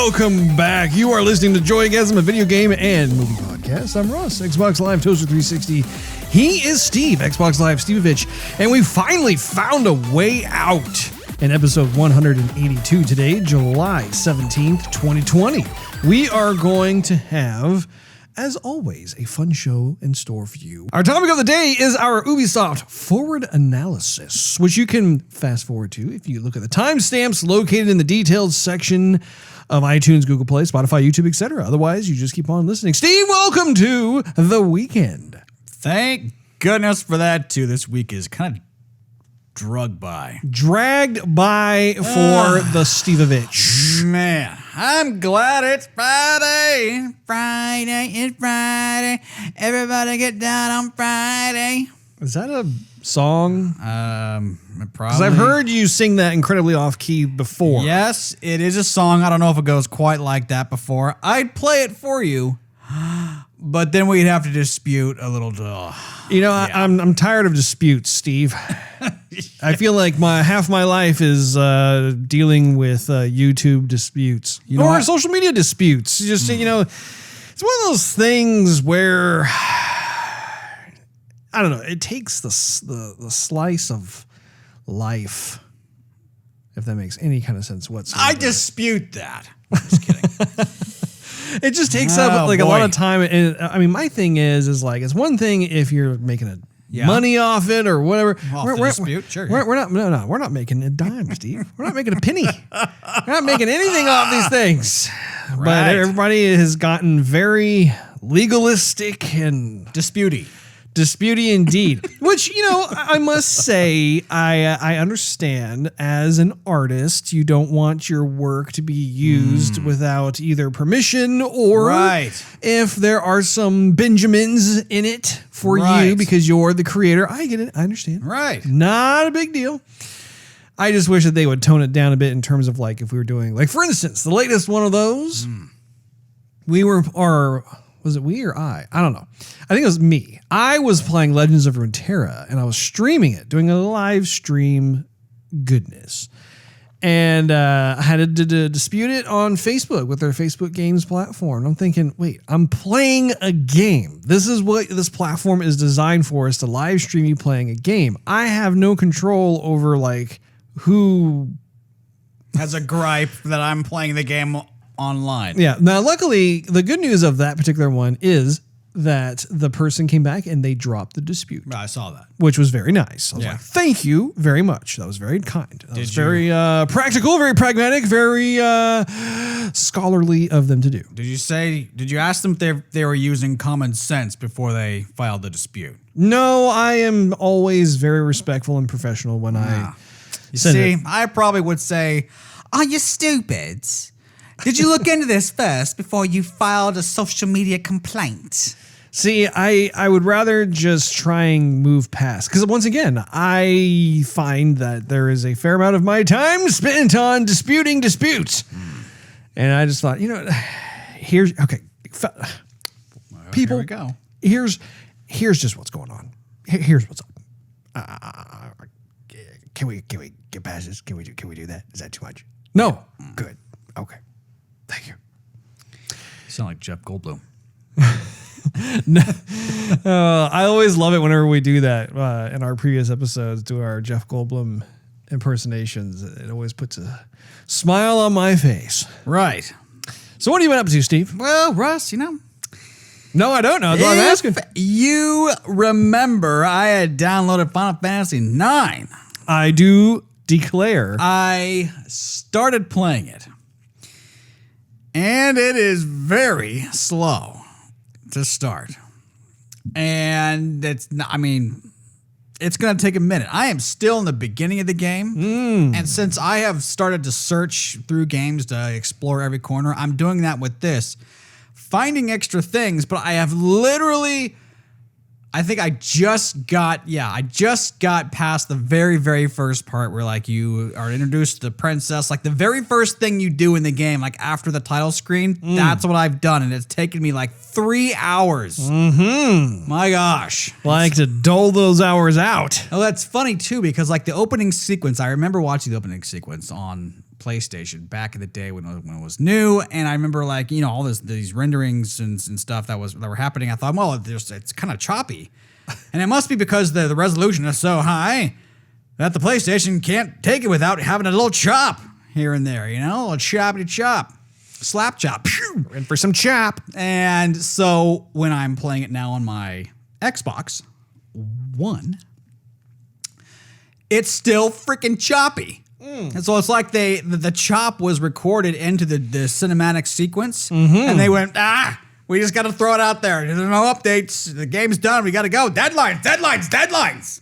Welcome back. You are listening to Joygasm, a video game and movie podcast. I'm Russ, Xbox Live Toaster 360. He is Steve, Xbox Live Stevavitch, and we finally found a way out in episode 182 today, July 17th, 2020. We are going to have, as always, a fun show in store for you. Our topic of the day is our Ubisoft forward analysis, which you can fast forward to if you look at the timestamps located in the details section of iTunes, Google Play, Spotify, YouTube, etc. Otherwise, you just keep on listening. Steve, welcome to the weekend. Thank goodness for that, too. This week is kind of dragged by for the Stevavitch. Man, I'm glad it's Friday. Friday is Friday. Everybody get down on Friday. Is that a song? Probably. Because I've heard you sing that incredibly off-key before. Yes, it is a song. I don't know if it goes quite like that before. I'd play it for you, but then we'd have to dispute a little. You know, yeah. I'm tired of disputes, Steve. I feel like half my life is dealing with YouTube disputes or social media disputes. Just you know, it's one of those things where I don't know. It takes the slice of life, if that makes any kind of sense whatsoever. I dispute that. I'm just kidding. It just takes up like a lot of time. And I mean, my thing is like, it's one thing if you're making money off it or whatever. We're not making a dime, Steve. We're not making a penny. We're not making anything off these things. Right. But everybody has gotten very legalistic and disputy indeed. Which, you know, I must say, I understand as an artist, you don't want your work to be used without either permission or if there are some Benjamins in it for you because you're the creator. I get it. I understand. Right. Not a big deal. I just wish that they would tone it down a bit in terms of like if we were doing, like, for instance, the latest one of those, was it we or I? I don't know. I think it was me. I was playing Legends of Runeterra, and I was streaming it, doing a live stream goodness. And I had to dispute it on Facebook with their Facebook Games platform. I'm thinking, wait, I'm playing a game. This is what this platform is designed for, is to live stream you playing a game. I have no control over, like, who has a gripe that I'm playing the game online. Yeah. Now, luckily, the good news of that particular one is that the person came back and they dropped the dispute. I saw that. Which was very nice. I was like, thank you very much. That was very kind. That was very practical, very pragmatic, very scholarly of them to do. Did you ask them if they were using common sense before they filed the dispute? No, I am always very respectful and professional when I see, I probably would say, are you stupid? Did you look into this first before you filed a social media complaint? See, I would rather just try and move past. Because once again, I find that there is a fair amount of my time spent on disputing disputes. And I just thought, you know, people, here we go. Here's just what's going on. Here's what's up. Can we get past this? Can we do that? Is that too much? No. Good. Okay. Thank you. You sound like Jeff Goldblum. I always love it whenever we do that in our previous episodes, do our Jeff Goldblum impersonations. It always puts a smile on my face. Right. So what have you been up to, Steve? Well, Russ, you know. No, I don't know. That's what I'm asking. You remember I had downloaded Final Fantasy IX. I do declare. I started playing it. And it is very slow to start. And it's going to take a minute. I am still in the beginning of the game. And since I have started to search through games to explore every corner, I'm doing that with this. Finding extra things, but I have literally... I think I just got past the very, very first part where like you are introduced to the princess. Like the very first thing you do in the game, like after the title screen, that's what I've done. And it's taken me like 3 hours. My gosh. Like to dole those hours out. Oh, that's funny too, because like the opening sequence, I remember watching the opening sequence on PlayStation back in the day when it was new, and I remember like all these renderings and stuff that were happening. I thought, well, it's kind of choppy, and it must be because the resolution is so high that the PlayStation can't take it without having a little chop here and there, a choppity chop, slap chop, We're in for some chop. and so when I'm playing it now on my Xbox One, it's still freaking choppy. And so it's like the chop was recorded into the cinematic sequence, and they went, we just got to throw it out there. There's no updates. The game's done. We got to go. Deadlines.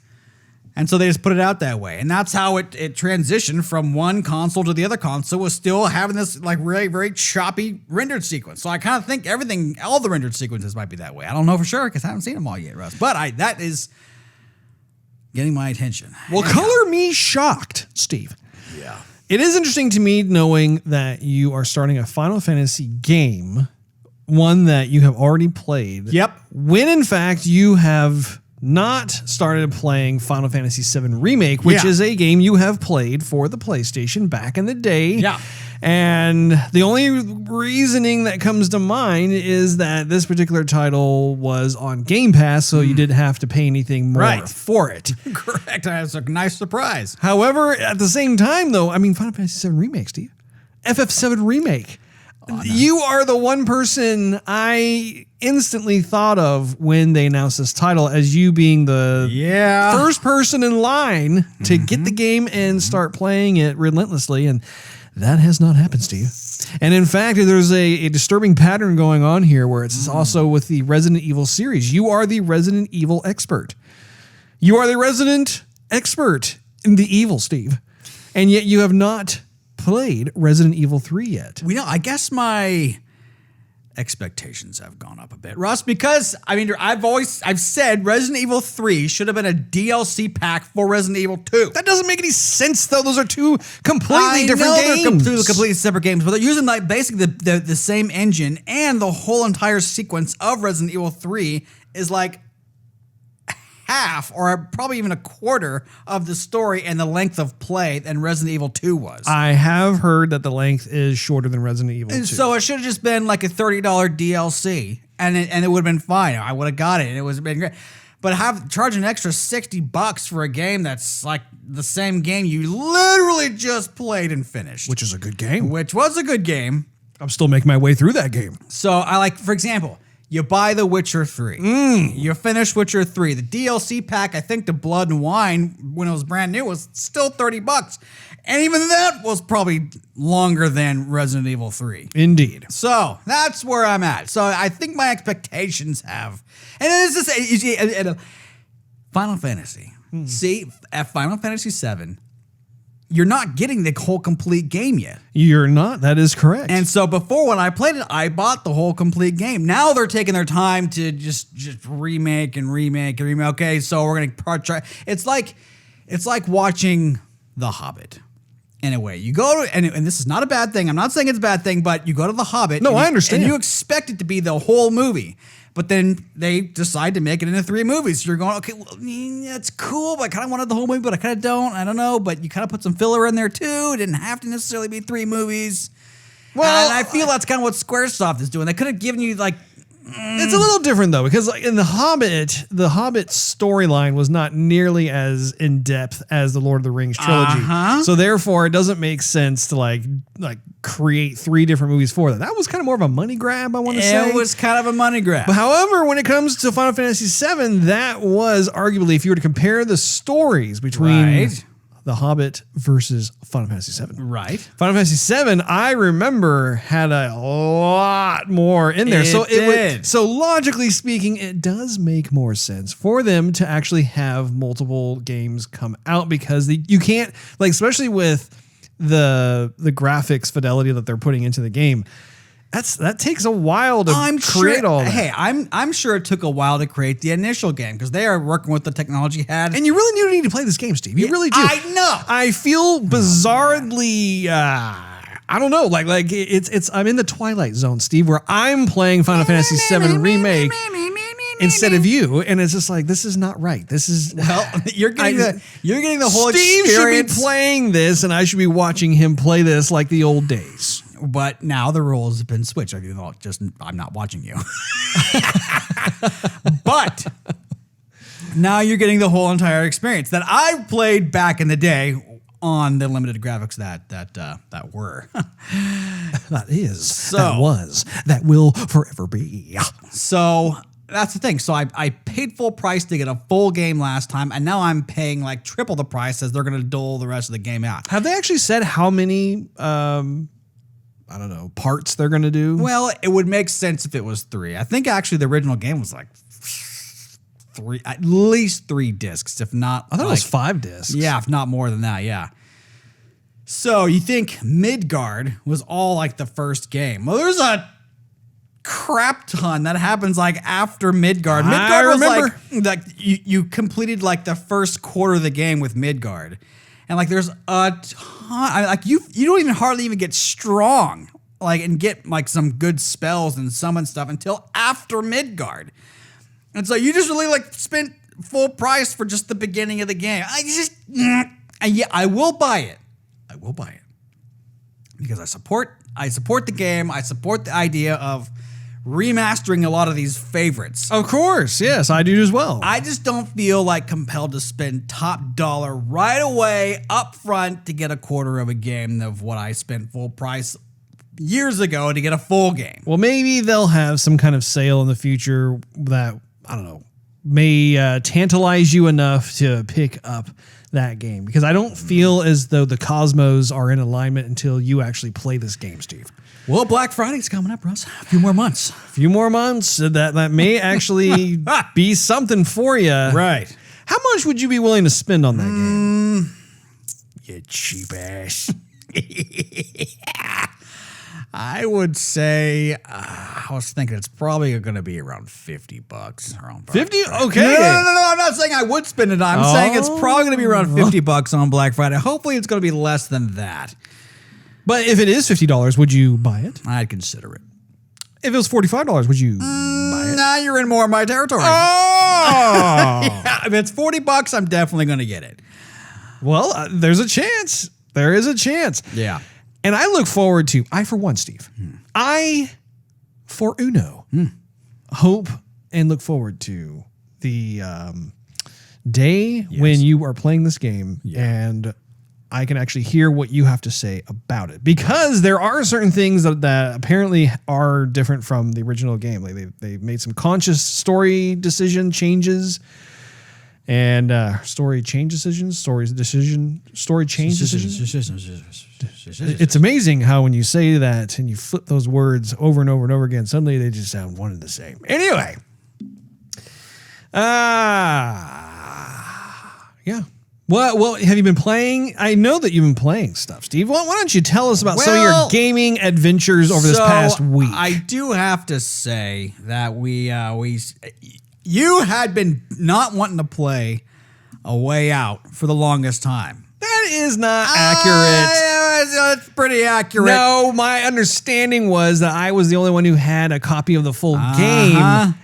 And so they just put it out that way. And that's how it transitioned from one console to the other console, was still having this like really, very choppy rendered sequence. So I kind of think all the rendered sequences might be that way. I don't know for sure because I haven't seen them all yet, Russ. But that is getting my attention. Well, color me shocked, Steve. Yeah. It is interesting to me knowing that you are starting a Final Fantasy game, one that you have already played. Yep. When in fact you have not started playing Final Fantasy VII Remake, which is a game you have played for the PlayStation back in the day. Yeah. And the only reasoning that comes to mind is that this particular title was on Game Pass, so you didn't have to pay anything more for it. Correct. That's a nice surprise. However, at the same time, though, I mean, Final Fantasy VII Remake, Steve. FF7 Remake. Oh, no. You are the one person I instantly thought of when they announced this title as you being the first person in line to get the game and start playing it relentlessly. And that has not happened, Steve. And in fact, there's a disturbing pattern going on here where it's also with the Resident Evil series. You are the Resident Evil expert. You are the resident expert in the evil, Steve. And yet you have not played Resident Evil 3 yet. I guess my expectations have gone up a bit, Russ, because I've said Resident Evil 3 should have been a DLC pack for Resident Evil 2. That doesn't make any sense, though. Those are two completely different games. They're two completely separate games, but they're using like basically the same engine, and the whole entire sequence of Resident Evil 3 is like half or probably even a quarter of the story and the length of play than Resident Evil 2 was. I have heard that the length is shorter than Resident Evil 2. And so it should have just been like a $30 DLC and it would have been fine. I would have got it and it would have been great. But charge an extra $60 for a game that's like the same game you literally just played and finished. Which is a good game. Which was a good game. I'm still making my way through that game. So I like, for example, you buy The Witcher 3. You finish Witcher 3. The DLC pack, I think the Blood and Wine, when it was brand new, was still $30. And even that was probably longer than Resident Evil 3. Indeed. So that's where I'm at. So I think my expectations have. And it's just Final Fantasy. See, at Final Fantasy 7, you're not getting the whole complete game yet. You're not. That is correct. And so before, when I played it, I bought the whole complete game. Now they're taking their time to just remake and remake and remake. Okay, so we're gonna try. It's like watching The Hobbit. In a way, you go to, and this is not a bad thing. I'm not saying it's a bad thing, but you go to The Hobbit. No, I understand. And you expect it to be the whole movie. But then they decide to make it into 3 movies. So you're going, okay, well, that's cool, but I kind of wanted the whole movie, but I kind of don't. I don't know. But you kind of put some filler in there too. It didn't have to necessarily be 3 movies. Well, and I feel that's kind of what Squaresoft is doing. They could have given you like. It's a little different though, because like in The Hobbit storyline was not nearly as in depth as the Lord of the Rings trilogy. So therefore, it doesn't make sense to like create 3 different movies for that. That was kind of more of a money grab, I want to say. It was kind of a money grab. But however, when it comes to Final Fantasy VII, that was arguably, if you were to compare the stories between The Hobbit versus Final Fantasy VII. Right. Final Fantasy VII, I remember, had a lot more in there. So logically speaking, it does make more sense for them to actually have multiple games come out, because you can't, like, especially with the graphics fidelity that they're putting into the game. That takes a while to create all that. Hey, I'm sure it took a while to create the initial game, because they are working with the technology had. And you really do need to play this game, Steve. You really do. I know. I feel bizarrely, I don't know, like it's I'm in the Twilight Zone, Steve, where I'm playing Final Fantasy VII Remake. instead of you, and it's just like, this is not right. This is you're getting the whole Steve experience. should be playing this, and I should be watching him play this like the old days. But now the roles have been switched. I'm not watching you. But now you're getting the whole entire experience that I played back in the day on the limited graphics that were. That will forever be. So that's the thing. So I paid full price to get a full game last time, and now I'm paying like triple the price as they're going to dole the rest of the game out. Have they actually said how many parts they're going to do? Well, it would make sense if it was 3. I think actually the original game was like 3, at least 3 discs, if not. I thought it was 5 discs. Yeah, if not more than that, yeah. So you think Midgard was all like the first game. Well, there's a crap ton that happens like after Midgard. Midgard was like you completed like the first quarter of the game with Midgard. And like there's a ton, like you don't even hardly even get strong, like, and get like some good spells and summon stuff until after Midgard. And so you just really like spent full price for just the beginning of the game. I will buy it. I will buy it because I support the game. I support the idea of remastering a lot of these favorites. Of course, yes, I do as well. I just don't feel like compelled to spend top dollar right away up front to get a quarter of a game of what I spent full price years ago to get a full game. Well, maybe they'll have some kind of sale in the future that, I don't know, may tantalize you enough to pick up that game, because I don't feel as though the cosmos are in alignment until you actually play this game, Steve. Well, Black Friday's coming up, Russ. A few more months. That may actually be something for you. Right. How much would you be willing to spend on that game? You cheap ass. I would say, I was thinking it's probably going to be around $50 around Black 50? Friday. Okay. No, I'm not saying I would spend it. I'm saying it's probably going to be around $50 on Black Friday. Hopefully it's going to be less than that. But if it is $50, would you buy it? I'd consider it. If it was $45, would you buy it? Now you're in more of my territory. Oh! Yeah, if it's $40, I'm definitely going to get it. Well, there's a chance. There is a chance. Yeah. And I look forward to, for one, Steve, hope and look forward to the day when you are playing this game and I can actually hear what you have to say about it. Because there are certain things that apparently are different from the original game. Like they made some conscious story decision changes and story change decisions. It's amazing how when you say that and you flip those words over and over and over again, suddenly they just sound one and the same. Anyway. Yeah. Well, have you been playing? I know that you've been playing stuff, Steve. Why don't you tell us about some of your gaming adventures over this past week? I do have to say that you had been not wanting to play A Way Out for the longest time. That is not accurate. It's pretty accurate. No, my understanding was that I was the only one who had a copy of the full game,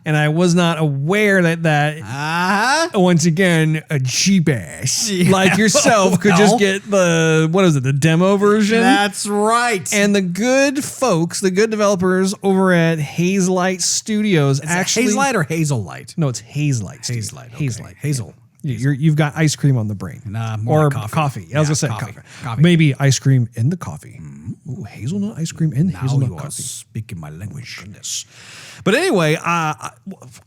and I was not aware that once again, a cheap ass like yourself could just get the demo version. That's right. And the good folks, the good developers over at Hazelight Studios actually... Hazelight or Hazellight? No, it's Hazelight. Hazelight. Okay. Hazelight. Hazel. You've got ice cream on the brain. More or coffee. I was going to say coffee. Maybe ice cream in the coffee. Ooh, hazelnut ice cream in hazelnut coffee. Speaking my language. Goodness. But anyway, I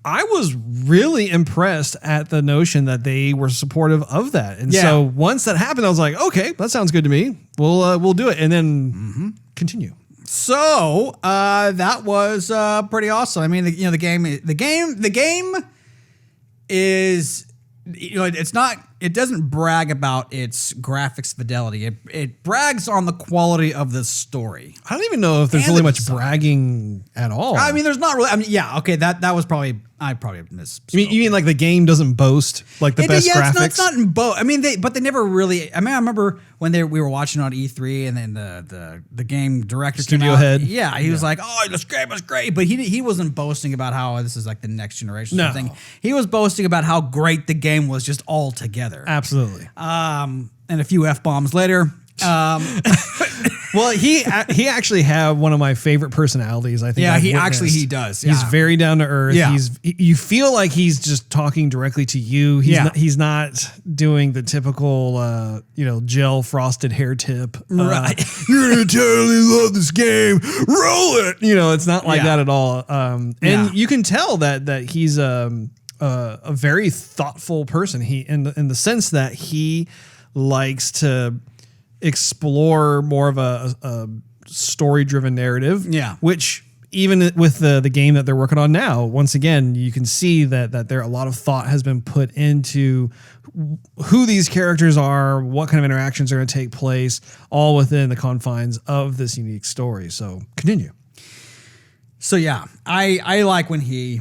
was really impressed at the notion that they were supportive of that. And so once that happened, I was like, okay, that sounds good to me. We'll do it. And then continue. So that was pretty awesome. I mean, the game is... it's not brag about its graphics fidelity. It brags on the quality of the story. I don't even know if there's And really the much design. bragging at all. I mean, there's not really. I mean, yeah, okay, that was probably I probably missed. you mean like the game doesn't boast like the best graphics? It's not in both. I mean, they never really. I mean, I remember when we were watching on E3, and then the game director Studio came out. head. Yeah, he was like, "Oh, it's great," but he wasn't boasting about how this is like the next generation. No. Thing. He was boasting about how great the game was just all together. Absolutely. And a few F-bombs later. Well, he actually had one of my favorite personalities. I think. Yeah, I've he witnessed. does. He's Yeah. very down to earth. Yeah. You feel like he's just talking directly to you. He's not doing the typical gel frosted hair tip. Right. You're gonna totally love this game. Roll it. It's not like that at all. And you can tell that he's a very thoughtful person. He in the sense that he likes to explore more of a story-driven narrative. Yeah. Which even with the game that they're working on now, once again, you can see that there a lot of thought has been put into who these characters are, what kind of interactions are going to take place, all within the confines of this unique story. So continue. So yeah, I like when he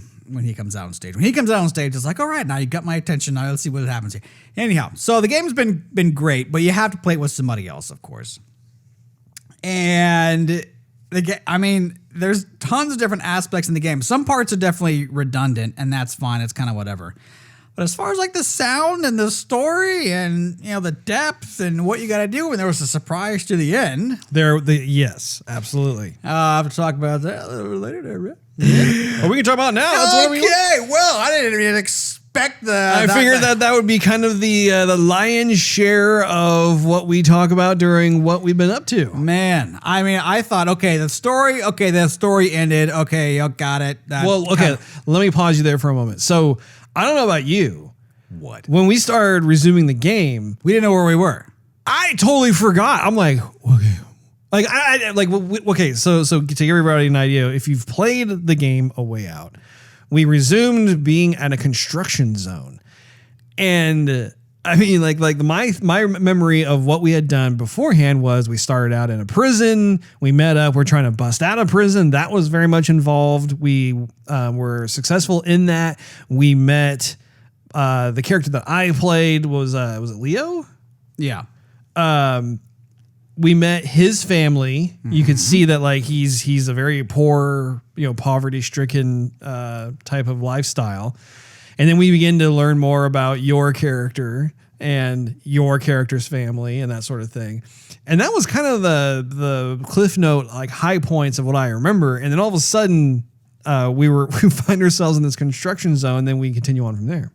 comes out on stage. When he comes out on stage, it's like, all right, now you got my attention. Now let's see what happens here. Anyhow, so the game's been great, but you have to play it with somebody else, of course. And there's tons of different aspects in the game. Some parts are definitely redundant, and that's fine. It's kind of whatever. But as far as like the sound and the story and the depth and what you got to do, when there was a surprise to the end. Yes, absolutely. I'll have to talk about that a little later there, right? Or we can talk about it now. That's what we Well, I didn't even expect I figured that would be kind of the lion's share of what we talk about during what we've been up to. Man, I mean, I thought, the story ended. Okay, you got it. Let me pause you there for a moment. So I don't know about you. What? When we started resuming the game, We didn't know where we were. I totally forgot. I'm like, okay. So to give everybody an idea, if you've played the game A Way Out, we resumed being at a construction zone. And I mean, my memory of what we had done beforehand was we started out in a prison. We met up. We're trying to bust out of prison. That was very much involved. We were successful in that. We met the character that I played was it Leo? Yeah. We met his family. You could see that he's a very poor, poverty-stricken type of lifestyle. And then we begin to learn more about your character and your character's family and that sort of thing. And that was kind of the Cliff Note, high points of what I remember. And then all of a sudden, we find ourselves in this construction zone. And then we continue on from there.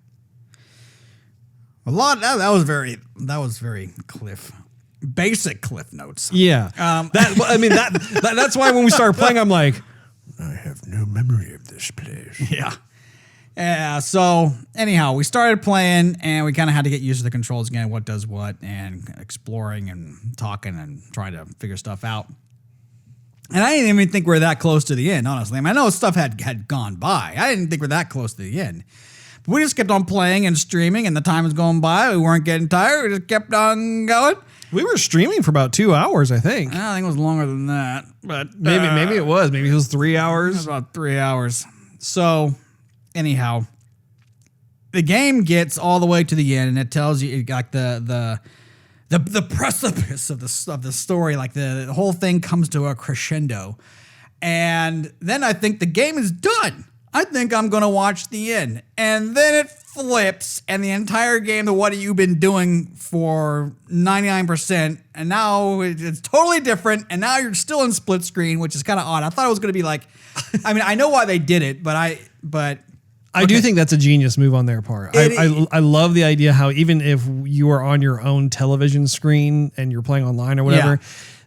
That was very basic Cliff Notes. Yeah. That's why when we started playing, I'm like, I have no memory of this place. Yeah. Yeah. So anyhow, we started playing and we kind of had to get used to the controls again, what does what, and exploring and talking and trying to figure stuff out. And I didn't even think we're that close to the end, honestly. I know stuff had gone by. I didn't think we're that close to the end. But we just kept on playing and streaming, and the time was going by. We weren't getting tired. We just kept on going. We were streaming for about 2 hours, I think. I think it was longer than that, but Maybe it was. Maybe it was 3 hours. It was about 3 hours. So, anyhow, the game gets all the way to the end, and it tells you the precipice of the story. Like the whole thing comes to a crescendo, and then I think the game is done. I think I'm going to watch the end. And then it flips, and the entire game to what have you been doing for 99%, and now it's totally different, and now you're still in split screen, which is kind of odd. I thought it was going to be like, I mean, I know why they did it, but I do think that's a genius move on their part. I love the idea how even if you are on your own television screen and you're playing online or whatever,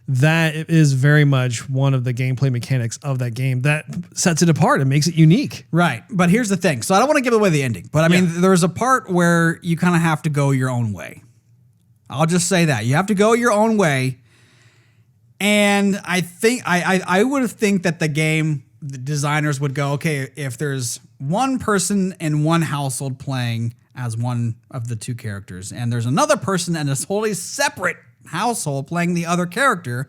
that is very much one of the gameplay mechanics of that game that sets it apart and makes it unique. Right. But here's the thing. So I don't want to give away the ending, but I mean, there's a part where you kind of have to go your own way. I'll just say that. You have to go your own way. And I think I would have think that the game the designers would go, okay, if there's one person in one household playing as one of the two characters, and there's another person in a totally separate household playing the other character,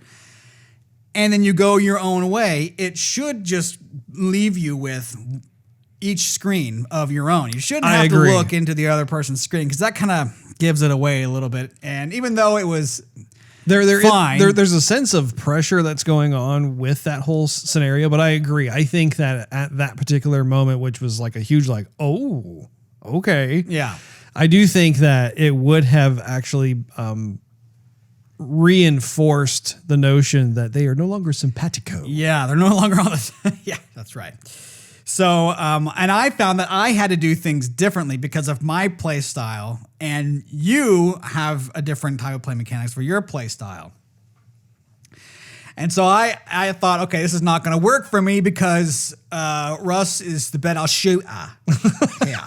and then you go your own way, it should just leave you with each screen of your own. You shouldn't have to look into the other person's screen, because that kind of gives it away a little bit. And even though it was fine, there's a sense of pressure that's going on with that whole scenario. But I agree. I think that at that particular moment, which was like a huge like, oh, okay. Yeah. I do think that it would have actually reinforced the notion that they are no longer simpatico. Yeah, they're no longer on the... Yeah, that's right. So, and I found that I had to do things differently because of my play style, and you have a different type of play mechanics for your play style. And so I thought, okay, this is not going to work for me because Russ is the better shooter. Yeah.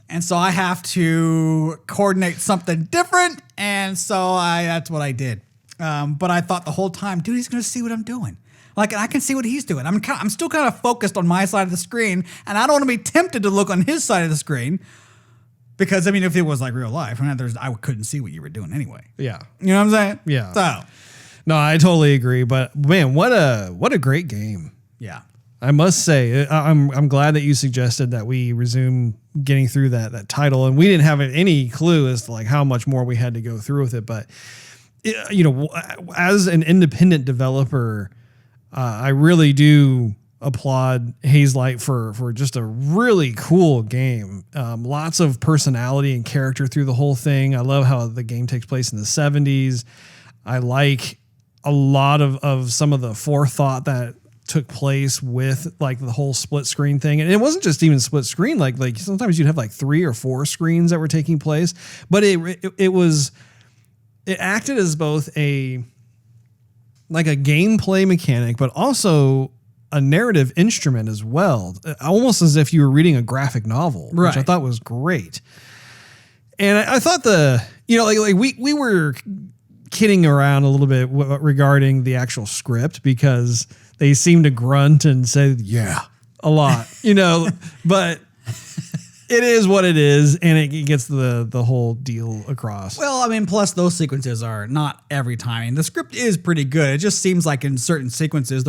And so I have to coordinate something different, and so that's what I did. But I thought the whole time, dude, he's going to see what I'm doing. Like, I can see what he's doing. I'm still kind of focused on my side of the screen, and I don't want to be tempted to look on his side of the screen because, I mean, if it was like real life, I couldn't see what you were doing anyway. Yeah. You know what I'm saying? Yeah. So. No, I totally agree. But man, what a great game. Yeah. I must say, I'm glad that you suggested that we resume getting through that title, and we didn't have any clue as to like how much more we had to go through with it. But you know, as an independent developer, I really do applaud Hazelight for just a really cool game. Lots of personality and character through the whole thing. I love how the game takes place in the 70s. I like a lot of some of the forethought that took place with like the whole split screen thing. And it wasn't just even split screen. Like sometimes you'd have like 3 or 4 screens that were taking place, but it acted as both a gameplay mechanic, but also a narrative instrument as well. Almost as if you were reading a graphic novel, right, which I thought was great. And I thought we were kidding around a little bit regarding the actual script because they seem to grunt and say, yeah, a lot, but it is what it is. And it gets the whole deal across. Well, I mean, plus those sequences are not every time. I mean, the script is pretty good. It just seems like in certain sequences,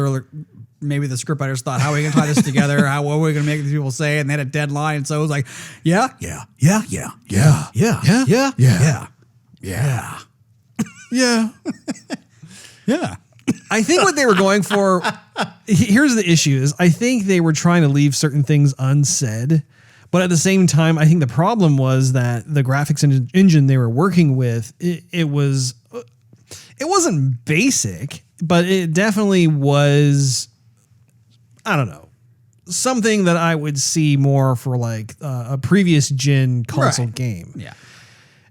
maybe the scriptwriters thought, how are we going to tie this together? What are we going to make these people say? And they had a deadline. So it was like, yeah. I think what they were going for, here's the issue is I think they were trying to leave certain things unsaid, but at the same time, I think the problem was that the graphics engine they were working with, it wasn't basic, but it definitely was, I don't know, something that I would see more for like a previous gen console game. Yeah.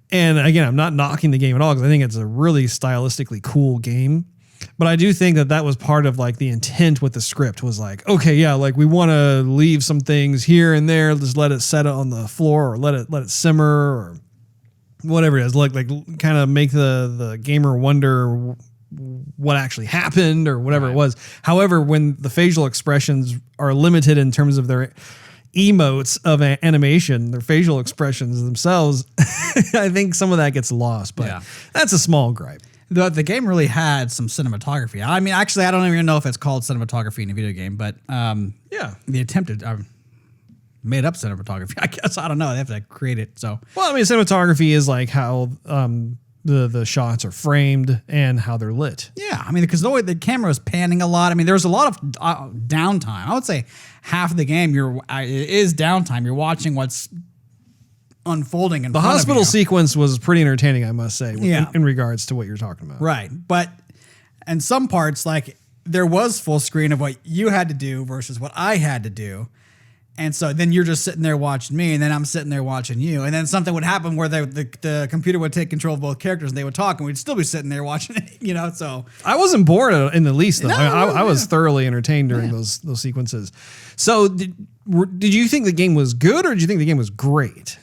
And again, I'm not knocking the game at all because I think it's a really stylistically cool game. But I do think that was part of like the intent with the script was like, okay, yeah, like we want to leave some things here and there, just let it set on the floor or let it simmer or whatever it is, like kind of make the gamer wonder what actually happened or whatever it was. However, when the facial expressions are limited in terms of their emotes of animation, their facial expressions themselves, I think some of that gets lost, but that's a small gripe. The game really had some cinematography. I mean, actually, I don't even know if it's called cinematography in a video game, but the attempted made up cinematography, I guess. I don't know. They have to create it. So, well, I mean, cinematography is like how the shots are framed and how they're lit. Yeah, I mean, because the camera is panning a lot. I mean, there's a lot of downtime. I would say half of the game it is downtime. You're watching what's unfolding in the front hospital of you. sequence was pretty entertaining, I must say, in regards to what you're talking about. Right, but in some parts, like there was full screen of what you had to do versus what I had to do. And so then you're just sitting there watching me, and then I'm sitting there watching you. And then something would happen where the computer would take control of both characters, and they would talk, and we'd still be sitting there watching it, so. I wasn't bored in the least, though. I was thoroughly entertained during those sequences. So did you think the game was good, or did you think the game was great?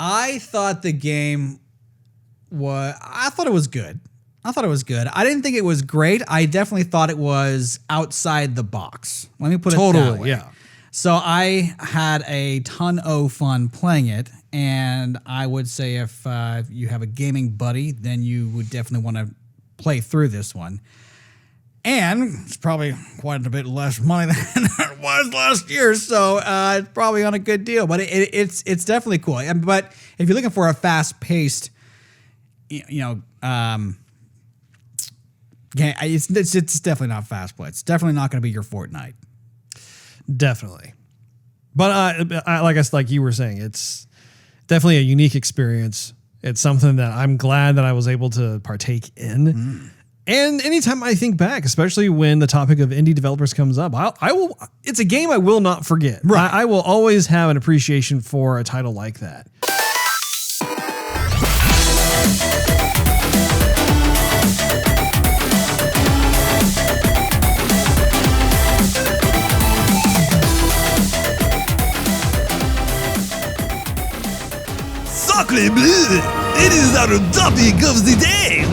I thought the game I thought it was good. I thought it was good. I didn't think it was great. I definitely thought it was outside the box. Let me put it that way. Yeah. So I had a ton of fun playing it, and I would say if you have a gaming buddy, then you would definitely want to play through this one. And it's probably quite a bit less money than it was last year, so it's probably on a good deal. But it's definitely cool. But if you're looking for a fast-paced, game, it's definitely not fast play. It's definitely not going to be your Fortnite. Definitely. But I guess like you were saying, it's definitely a unique experience. It's something that I'm glad that I was able to partake in. And anytime I think back, especially when the topic of indie developers comes up, I will. It's a game I will not forget. Right. I will always have an appreciation for a title like that. Sacre bleu! It is our topic of the day!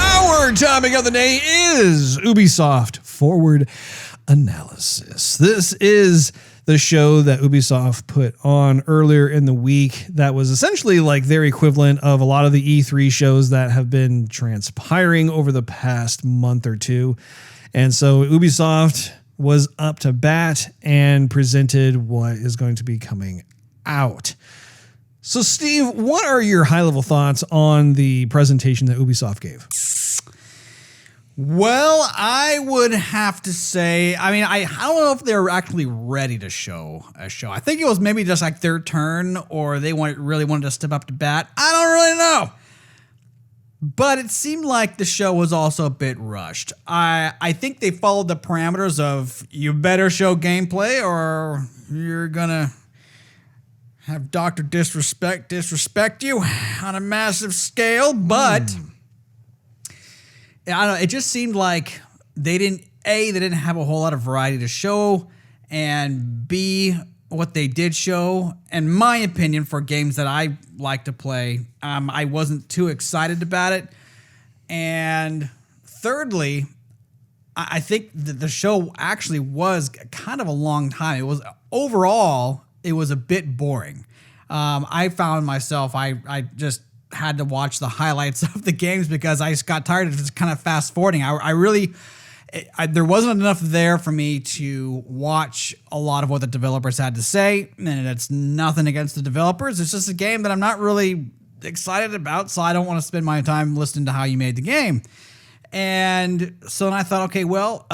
Our topic of the day is Ubisoft Forward Analysis. This is the show that Ubisoft put on earlier in the week that was essentially like their equivalent of a lot of the E3 shows that have been transpiring over the past month or two. And so Ubisoft was up to bat and presented what is going to be coming out. So Steve, what are your high-level thoughts on the presentation that Ubisoft gave? Well, I would have to say, I mean, I don't know if they were actually ready to show a show. I think it was maybe just like their turn, or they really wanted to step up to bat. I don't really know. But it seemed like the show was also a bit rushed. I think they followed the parameters of you better show gameplay or you're going to have Dr. Disrespect you on a massive scale. But I don't know, it just seemed like they didn't have a whole lot of variety to show, and B, what they did show, in my opinion, for games that I like to play, I wasn't too excited about it. And thirdly, I think that the show actually was kind of a long time. Overall, it was a bit boring. I found myself, I just had to watch the highlights of the games because I just got tired of just kind of fast forwarding. There wasn't enough there for me to watch a lot of what the developers had to say, and it's nothing against the developers. It's just a game that I'm not really excited about, so I don't want to spend my time listening to how you made the game. And so then I thought, okay, well,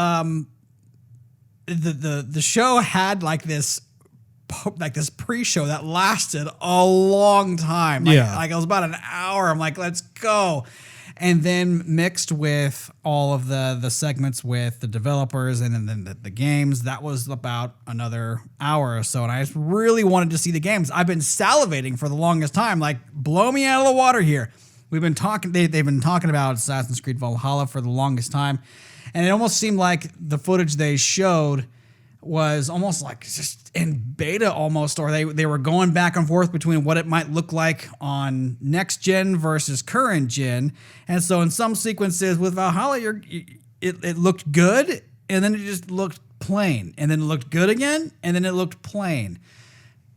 the show had like this pre-show that lasted a long time. Like it was about an hour. I'm like, let's go. And then mixed with all of the segments with the developers and then the games, that was about another hour or so. And I just really wanted to see the games. I've been salivating for the longest time. Like, blow me out of the water here. We've been talking, they've been talking about Assassin's Creed Valhalla for the longest time. And it almost seemed like the footage they showed was almost like just in beta almost, or they were going back and forth between what it might look like on next gen versus current gen. And so in some sequences with Valhalla, it looked good, and then it just looked plain, and then it looked good again, and then it looked plain.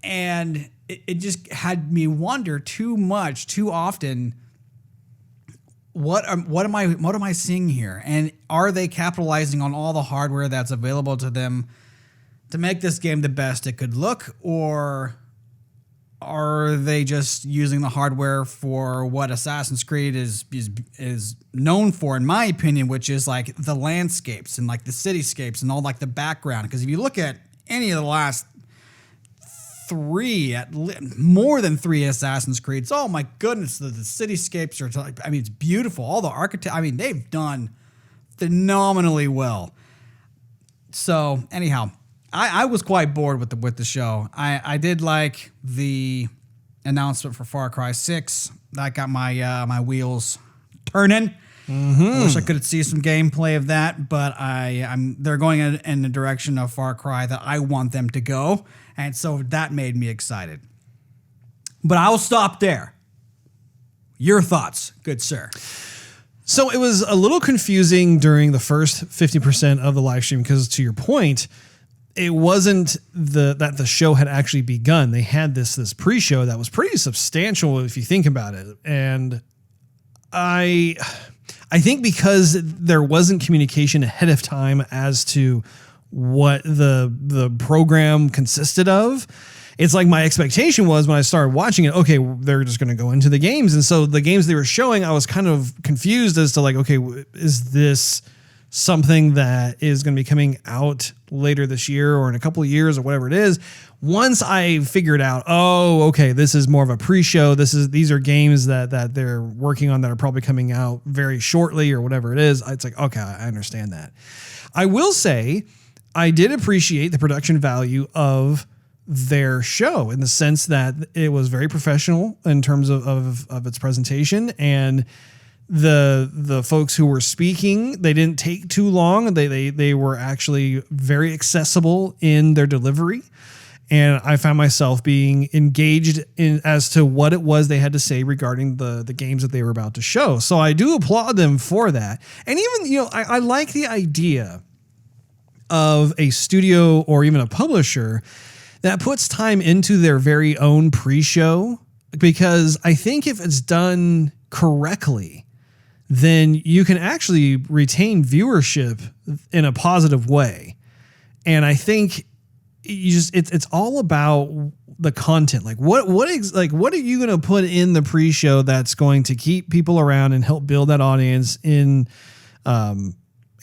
And it just had me wonder too often, what am I seeing here? And are they capitalizing on all the hardware that's available to them to make this game the best it could look, or are they just using the hardware for what Assassin's Creed is known for, in my opinion, which is like the landscapes and like the cityscapes and all like the background? Because if you look at any of the last more than three Assassin's Creeds, oh my goodness, the cityscapes are, I mean, it's beautiful. All the architect, I mean, they've done phenomenally well. So anyhow, I was quite bored with the show. I did like the announcement for Far Cry 6. That got my my wheels turning. I wish I could see some gameplay of that, but they're going in the direction of Far Cry that I want them to go, and so that made me excited. But I'll stop there. Your thoughts, good sir. So it was a little confusing during the first 50% of the live stream because, to your point, it wasn't that the show had actually begun. They had this pre-show that was pretty substantial if you think about it, and I think because there wasn't communication ahead of time as to what the program consisted of, it's like my expectation was when I started watching it, okay, they're just going to go into the games. And so the games they were showing, I was kind of confused as to like, okay, is this something that is going to be coming out later this year or in a couple of years or whatever it is? Once I figured out, oh, okay, this is more of a pre-show. These are games that they're working on that are probably coming out very shortly or whatever it is. It's like, okay, I understand that. I will say I did appreciate the production value of their show in the sense that it was very professional in terms of its presentation, and the folks who were speaking, they didn't take too long. They were actually very accessible in their delivery. And I found myself being engaged in as to what it was they had to say regarding the games that they were about to show. So I do applaud them for that. And even, I like the idea of a studio or even a publisher that puts time into their very own pre-show, because I think if it's done correctly, then you can actually retain viewership in a positive way. And I think it's all about the content. Like what are you going to put in the pre-show that's going to keep people around and help build that audience in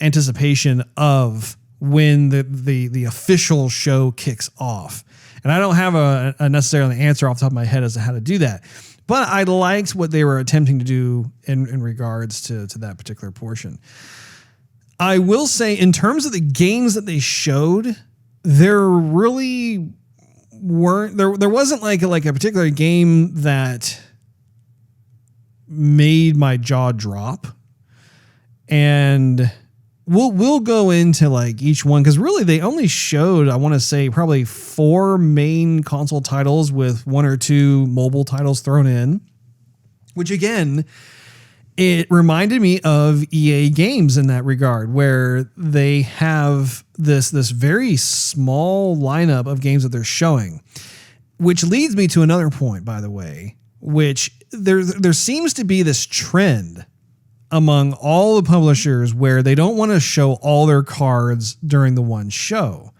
anticipation of when the official show kicks off. And I don't have a necessarily answer off the top of my head as to how to do that, but I liked what they were attempting to do in regards to that particular portion. I will say, in terms of the games that they showed, there really weren't, there wasn't like a particular game that made my jaw drop. And we'll go into like each one, because really they only showed, I want to say, probably 4 main console titles with 1 or 2 mobile titles thrown in, which again, it reminded me of EA games in that regard, where they have this very small lineup of games that they're showing, which leads me to another point, by the way, which there seems to be this trend among all the publishers where they don't want to show all their cards during the one show.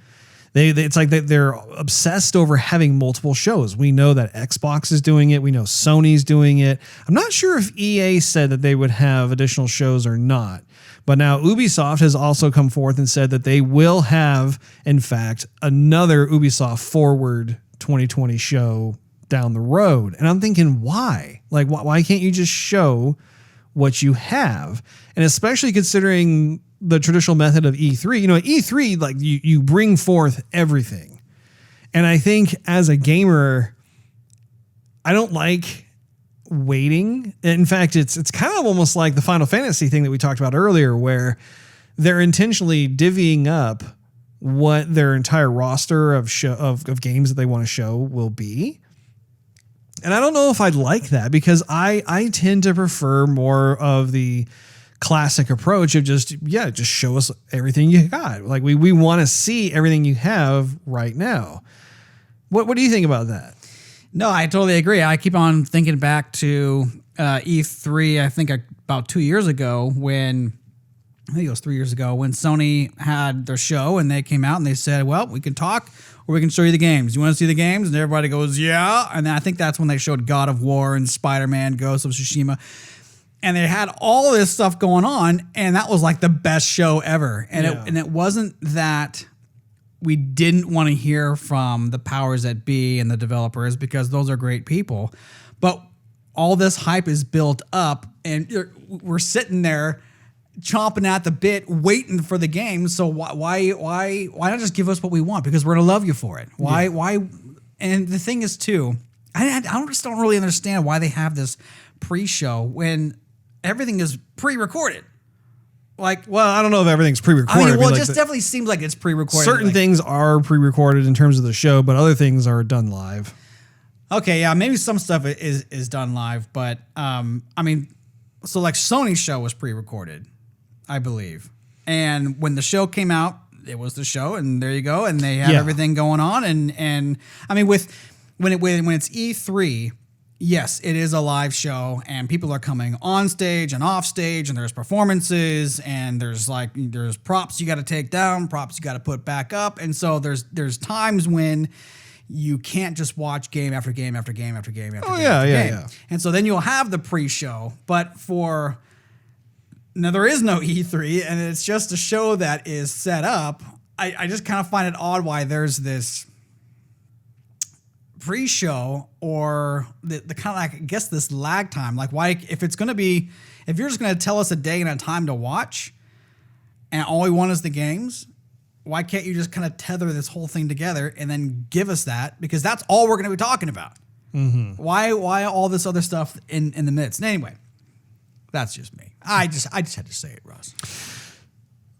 It's like they're obsessed over having multiple shows. We know that Xbox is doing it. We know Sony's doing it. I'm not sure if EA said that they would have additional shows or not. But now Ubisoft has also come forth and said that they will have, in fact, another Ubisoft Forward 2020 show down the road. And I'm thinking, why? Like, why can't you just show what you have? And especially considering the traditional method of E3, at E3, like you bring forth everything. And I think as a gamer, I don't like waiting. In fact, it's kind of almost like the Final Fantasy thing that we talked about earlier, where they're intentionally divvying up what their entire roster of games that they want to show will be. And I don't know if I'd like that, because I tend to prefer more of the classic approach of just show us everything you got. Like we want to see everything you have right now. What do you think about that? No, I totally agree. I keep on thinking back to E3, I think about 2 years ago when, I think it was 3 years ago, when Sony had their show and they came out and they said, well, we can talk or we can show you the games. You want to see the games? And everybody goes, yeah. And then I think that's when they showed God of War and Spider-Man, Ghost of Tsushima. And they had all this stuff going on, and that was like the best show ever. And it wasn't that we didn't want to hear from the powers that be and the developers, because those are great people. But all this hype is built up, and we're sitting there chomping at the bit, waiting for the game. So why not just give us what we want? Because we're gonna love you for it. Why? And the thing is too, I just don't really understand why they have this pre-show when everything is pre-recorded. Like, well, I don't know if everything's pre-recorded. I mean, well, it just definitely seems like it's pre-recorded. Certain things are pre-recorded in terms of the show, but other things are done live. Okay, yeah, maybe some stuff is done live, but I mean, so like Sony's show was pre-recorded, I believe, and when the show came out, it was the show, and there you go, and they have everything going on, and I mean, when it's E3. Yes, it is a live show, and people are coming on stage and off stage, and there's performances, and there's props you got to take down, props you got to put back up, and so there's times when you can't just watch game after game after game after game after game. Yeah. And so then you'll have the pre-show, but now there is no E3, and it's just a show that is set up. I just kind of find it odd why there's this pre-show or the kind of like, I guess, this lag time. Like, why, if you're just going to tell us a day and a time to watch and all we want is the games, why can't you just kind of tether this whole thing together and then give us that? Because that's all we're going to be talking about. Mm-hmm. Why all this other stuff in the midst? And anyway, that's just me. I just had to say it, Russ.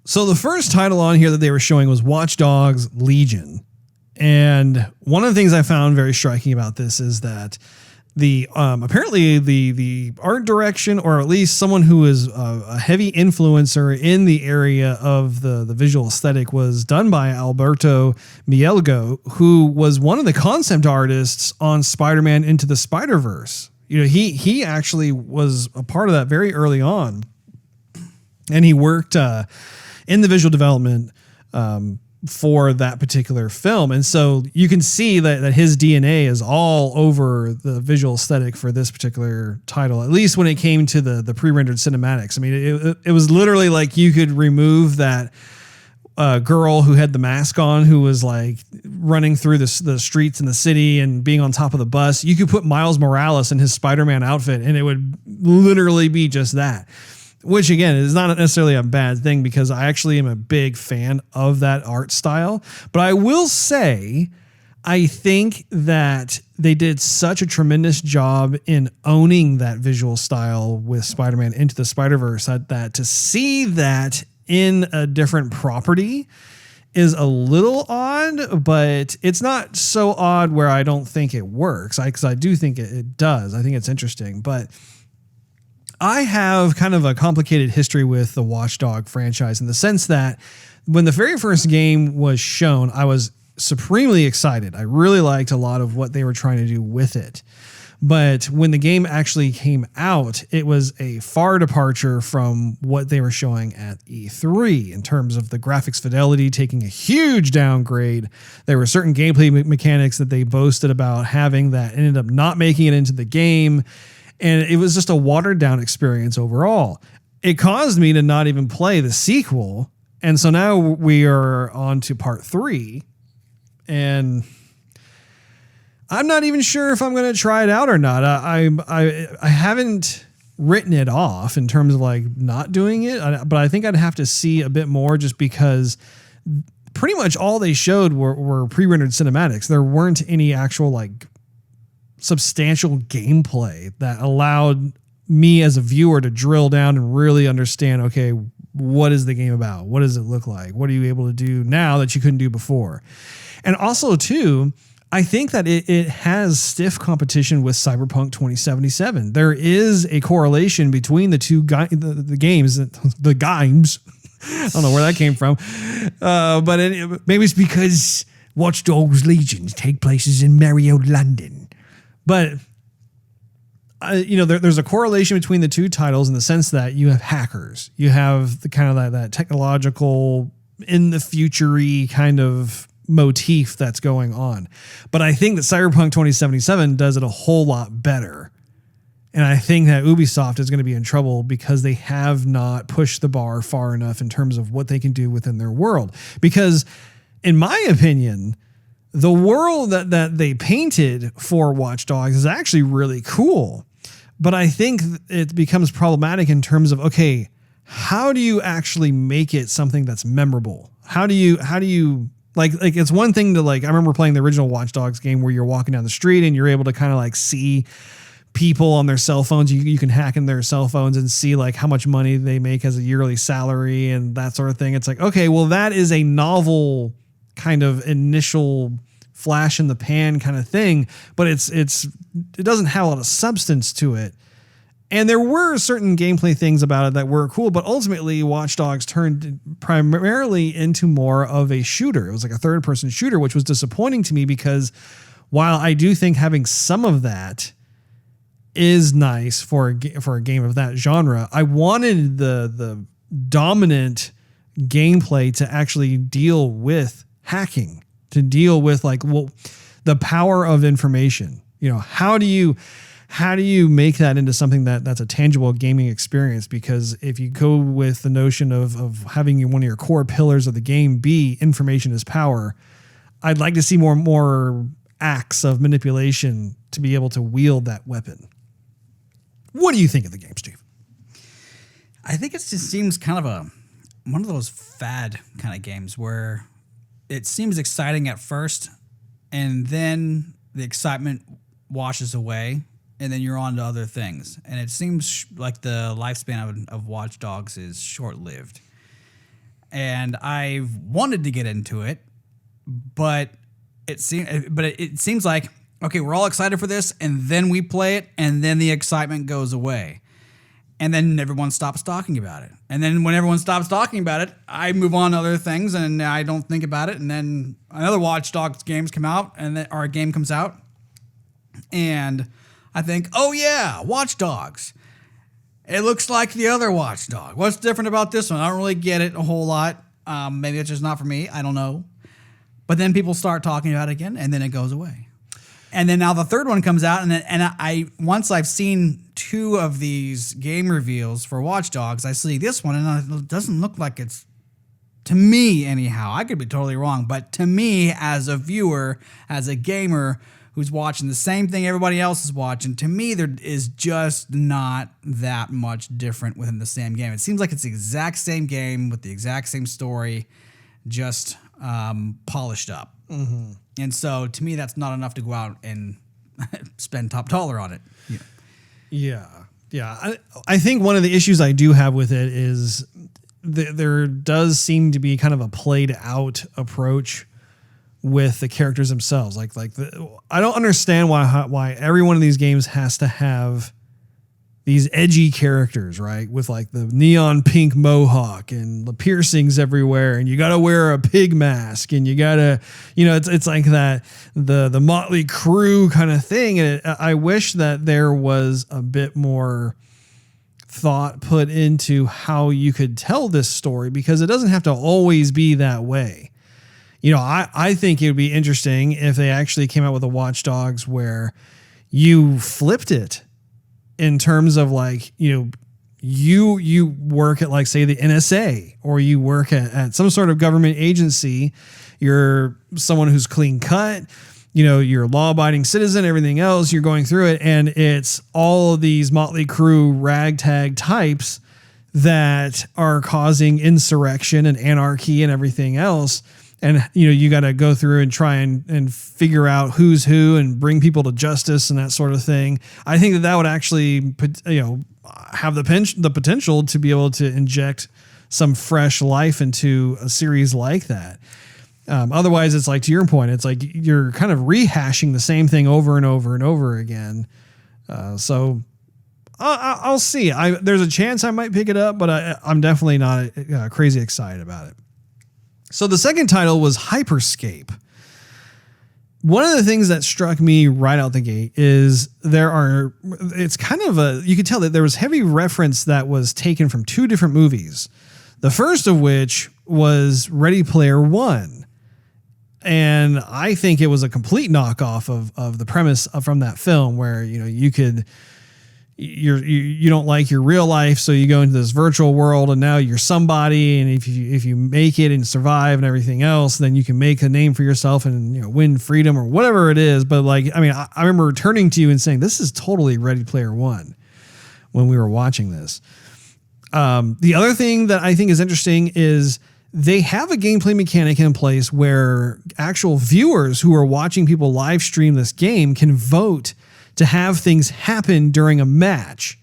So the first title on here that they were showing was Watch Dogs Legion. And one of the things I found very striking about this is that the apparently the art direction, or at least someone who is a heavy influencer in the area of the visual aesthetic, was done by Alberto Mielgo, who was one of the concept artists on Spider-Man Into the Spider-Verse. You know, he actually was a part of that very early on, and he worked in the visual development for that particular film. And so you can see that his DNA is all over the visual aesthetic for this particular title, at least when it came to the pre-rendered cinematics. I mean, it was literally like you could remove that girl who had the mask on, who was like running through the streets in the city and being on top of the bus. You could put Miles Morales in his Spider-Man outfit and it would literally be just that. Which, again, is not necessarily a bad thing, because I actually am a big fan of that art style. But I will say, I think that they did such a tremendous job in owning that visual style with Spider-Man Into the Spider-Verse that to see that in a different property is a little odd, but it's not so odd where I don't think it works. Because I do think it does. I think it's interesting. But I have kind of a complicated history with the Watch Dogs franchise, in the sense that when the very first game was shown, I was supremely excited. I really liked a lot of what they were trying to do with it. But when the game actually came out, it was a far departure from what they were showing at E3 in terms of the graphics fidelity taking a huge downgrade. There were certain gameplay mechanics that they boasted about having that ended up not making it into the game. And it was just a watered down experience overall. It caused me to not even play the sequel. And so now we are on to part 3. And I'm not even sure if I'm going to try it out or not. I haven't written it off in terms of like not doing it, but I think I'd have to see a bit more, just because pretty much all they showed were pre-rendered cinematics. There weren't any actual like substantial gameplay that allowed me as a viewer to drill down and really understand, okay, what is the game about? What does it look like? What are you able to do now that you couldn't do before? And also too, I think that it has stiff competition with Cyberpunk 2077. There is a correlation between the two the games. I don't know where that came from. But maybe it's because Watch Dogs Legion take places in merry old London. But, there's a correlation between the two titles in the sense that you have hackers. You have the kind of that technological, in the future-y kind of motif that's going on. But I think that Cyberpunk 2077 does it a whole lot better. And I think that Ubisoft is going to be in trouble because they have not pushed the bar far enough in terms of what they can do within their world. Because, in my opinion, the world that they painted for Watch Dogs is actually really cool. But I think it becomes problematic in terms of, okay, how do you actually make it something that's memorable? How do you like it's one thing to like, I remember playing the original Watch Dogs game where you're walking down the street and you're able to kind of like see people on their cell phones. You can hack in their cell phones and see like how much money they make as a yearly salary and that sort of thing. It's like, okay, well, that is a novel kind of initial flash in the pan kind of thing, but it doesn't have a lot of substance to it. And there were certain gameplay things about it that were cool, but ultimately Watch Dogs turned primarily into more of a shooter. It was like a third-person shooter, which was disappointing to me because while I do think having some of that is nice for a game of that genre, I wanted the dominant gameplay to actually deal with hacking, to deal with like, well, the power of information. You know, how do you make that into something that's a tangible gaming experience? Because if you go with the notion of having one of your core pillars of the game be information is power, I'd like to see more acts of manipulation to be able to wield that weapon. What do you think of the game, Steve? I think it just seems kind of one of those fad kind of games where it seems exciting at first and then the excitement washes away and then you're on to other things. And it seems like the lifespan of Watch Dogs is short-lived. And I've wanted to get into it, but it seems like, okay, we're all excited for this, and then we play it, and then the excitement goes away. And then everyone stops talking about it. And then when everyone stops talking about it, I move on to other things, and I don't think about it. And then another Watch Dogs game comes out, and I think, oh yeah, Watch Dogs. It looks like the other Watch Dog. What's different about this one? I don't really get it a whole lot. Maybe it's just not for me. I don't know. But then people start talking about it again, and then it goes away. And then now the third one comes out, and I once I've seen 2 of these game reveals for Watch Dogs, I see this one, and it doesn't look like it's, to me anyhow, I could be totally wrong, but to me as a viewer, as a gamer who's watching the same thing everybody else is watching, to me there is just not that much different within the same game. It seems like it's the exact same game with the exact same story, just polished up. Mm-hmm. And so to me, that's not enough to go out and spend top dollar on it. Yeah. I think one of the issues I do have with it is there does seem to be kind of a played out approach with the characters themselves. I don't understand why every one of these games has to have these edgy characters, right? With like the neon pink mohawk and the piercings everywhere, and you got to wear a pig mask, and you got to, it's like that, the Motley Crue kind of thing. And I wish that there was a bit more thought put into how you could tell this story, because it doesn't have to always be that way. I think it would be interesting if they actually came out with a Watch Dogs where you flipped it in terms of like, you work at like, say, the NSA, or you work at some sort of government agency. You're someone who's clean cut, you're a law-abiding citizen, everything else, you're going through it. And it's all of these Motley Crue ragtag types that are causing insurrection and anarchy and everything else. And, you got to go through and try and figure out who's who and bring people to justice and that sort of thing. I think that would actually, have the potential to be able to inject some fresh life into a series like that. Otherwise, it's like, to your point, it's like you're kind of rehashing the same thing over and over and over again. So I'll see. There's a chance I might pick it up, but I'm definitely not crazy excited about it. So the second title was Hyperscape. One of the things that struck me right out the gate is it's kind of you could tell that there was heavy reference that was taken from 2 different movies. The first of which was Ready Player One. And I think it was a complete knockoff of the premise from that film, where, you don't like your real life, so you go into this virtual world, and now you're somebody, and if you make it and survive and everything else, then you can make a name for yourself and win freedom or whatever it is. But I remember turning to you and saying, this is totally Ready Player One when we were watching this. The other thing that I think is interesting is they have a gameplay mechanic in place where actual viewers who are watching people live stream this game can vote to have things happen during a match,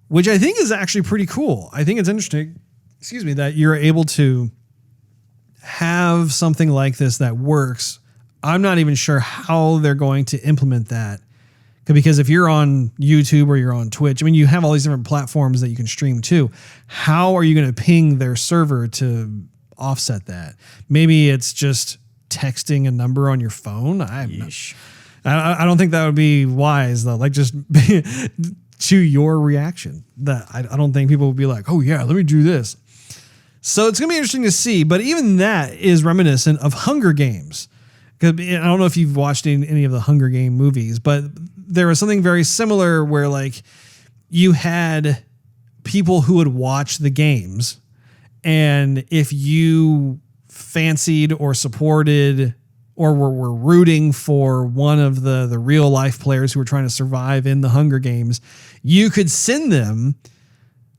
which I think is actually pretty cool. I think it's interesting, that you're able to have something like this that works. I'm not even sure how they're going to implement that, because if you're on YouTube or you're on Twitch, I mean, you have all these different platforms that you can stream to. How are you going to ping their server to offset that? Maybe it's just texting a number on your phone. I don't think that would be wise though. Like just to your reaction. That I don't think people would be like, oh yeah, let me do this. So it's going to be interesting to see. But even that is reminiscent of Hunger Games. I don't know if you've watched any of the Hunger Game movies, but there was something very similar where like you had people who would watch the games, and if you fancied or supported or were rooting for one of the real life players who were trying to survive in the Hunger Games, you could send them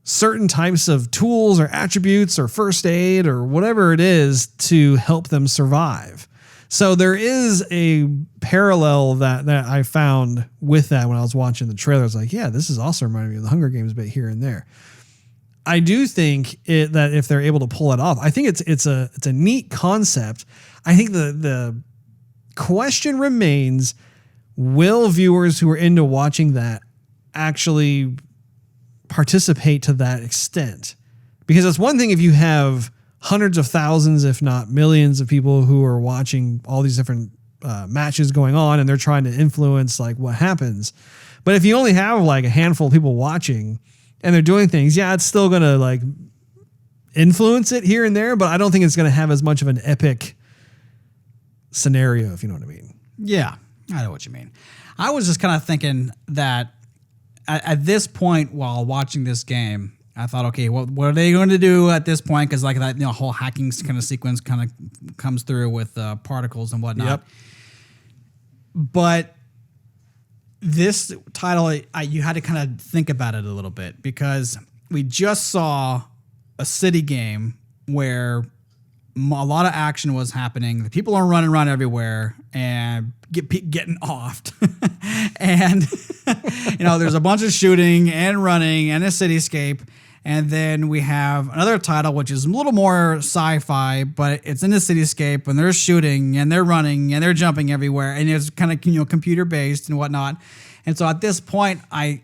certain types of tools or attributes or first aid or whatever it is to help them survive. So there is a parallel that I found with that when I was watching the trailer. I was like, yeah, this is also reminding me of the Hunger Games bit here and there. I do think that if they're able to pull it off, I think it's a neat concept. I think the question remains, will viewers who are into watching that actually participate to that extent? Because it's one thing if you have hundreds of thousands, if not millions of people who are watching all these different matches going on and they're trying to influence like what happens. But if you only have like a handful of people watching and they're doing things, yeah, it's still going to like influence it here and there, but I don't think it's going to have as much of an epic scenario, if you know what I mean. Yeah, I know what you mean. I was just kind of thinking that at this point while watching this game, I thought, okay, what are they going to do at this point? Because like that, whole hacking kind of sequence kind of comes through with particles and whatnot. Yep. But this title, you had to kind of think about it a little bit, because we just saw a city game where a lot of action was happening. The people are running around everywhere and getting offed. And, there's a bunch of shooting and running and a cityscape. And then we have another title, which is a little more sci-fi, but it's in the cityscape and they're shooting and they're running and they're jumping everywhere. And it's kind of, computer based and whatnot. And so at this point, I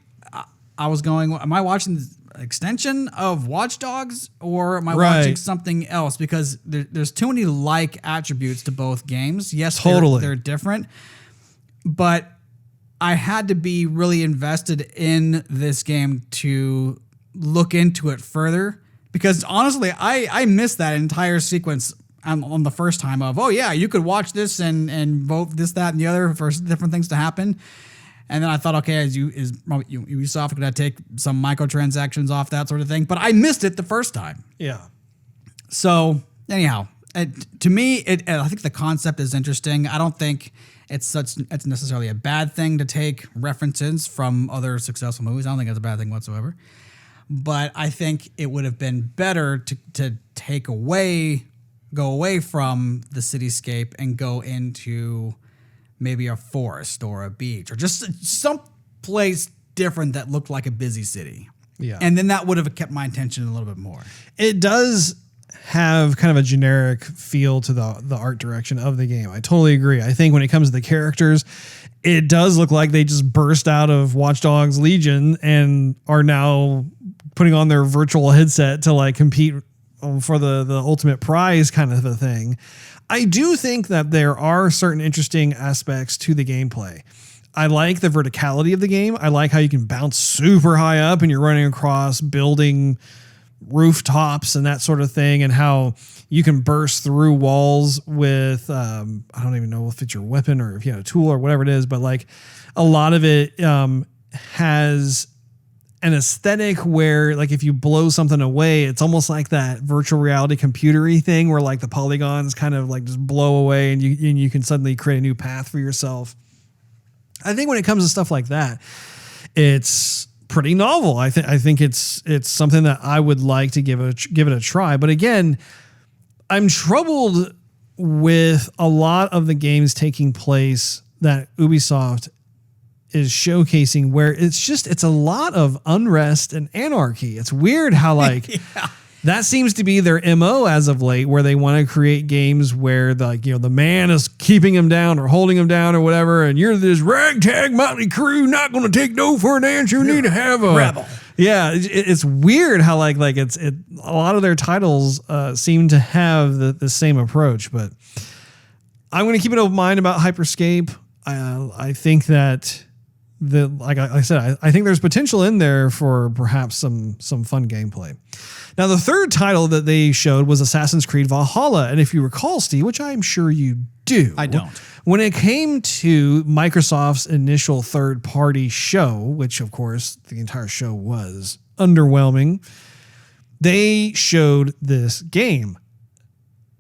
was going, am I watching the extension of Watch Dogs or am I watching something else? Because there's too many like attributes to both games. Yes, totally. They're different, but I had to be really invested in this game to look into it further, because honestly, I missed that entire sequence on the first time of, oh yeah, you could watch this and vote this, that, and the other for different things to happen. And then I thought, okay, is Ubisoft going to take some microtransactions off, that sort of thing? But I missed it the first time. Yeah. So anyhow, to me, I think the concept is interesting. I don't think it's necessarily a bad thing to take references from other successful movies. I don't think that's a bad thing whatsoever. But I think it would have been better to go away from the cityscape and go into maybe a forest or a beach or just some place different that looked like a busy city. Yeah. And then that would have kept my attention a little bit more. It does have kind of a generic feel to the art direction of the game. I totally agree. I think when it comes to the characters, it does look like they just burst out of Watch Dogs Legion and are now putting on their virtual headset to like compete for the ultimate prize kind of a thing. I do think that there are certain interesting aspects to the gameplay. I like the verticality of the game. I like how you can bounce super high up and you're running across building rooftops and that sort of thing, and how you can burst through walls with, I don't even know if it's your weapon or if you have a tool or whatever it is, but like a lot of it has an aesthetic where like if you blow something away, it's almost like that virtual reality computery thing where like the polygons kind of like just blow away and you can suddenly create a new path for yourself. I think when it comes to stuff like that, it's pretty novel. I think it's something that I would like to give it a try. But again, I'm troubled with a lot of the games taking place that Ubisoft is showcasing, where it's a lot of unrest and anarchy. It's weird how like that seems to be their MO as of late, where they want to create games where the man is keeping him down or holding him down or whatever, and you're this ragtag motley crew not going to take no for an answer. You need to have a rebel. Yeah, it's weird how like a lot of their titles seem to have the same approach, but I'm going to keep an open mind about Hyperscape. I think that like I said, I think there's potential in there for perhaps some fun gameplay. Now, the third title that they showed was Assassin's Creed Valhalla, and if you recall, Steve, which I'm sure you do, I don't. When it came to Microsoft's initial third-party show, which of course the entire show was underwhelming, they showed this game,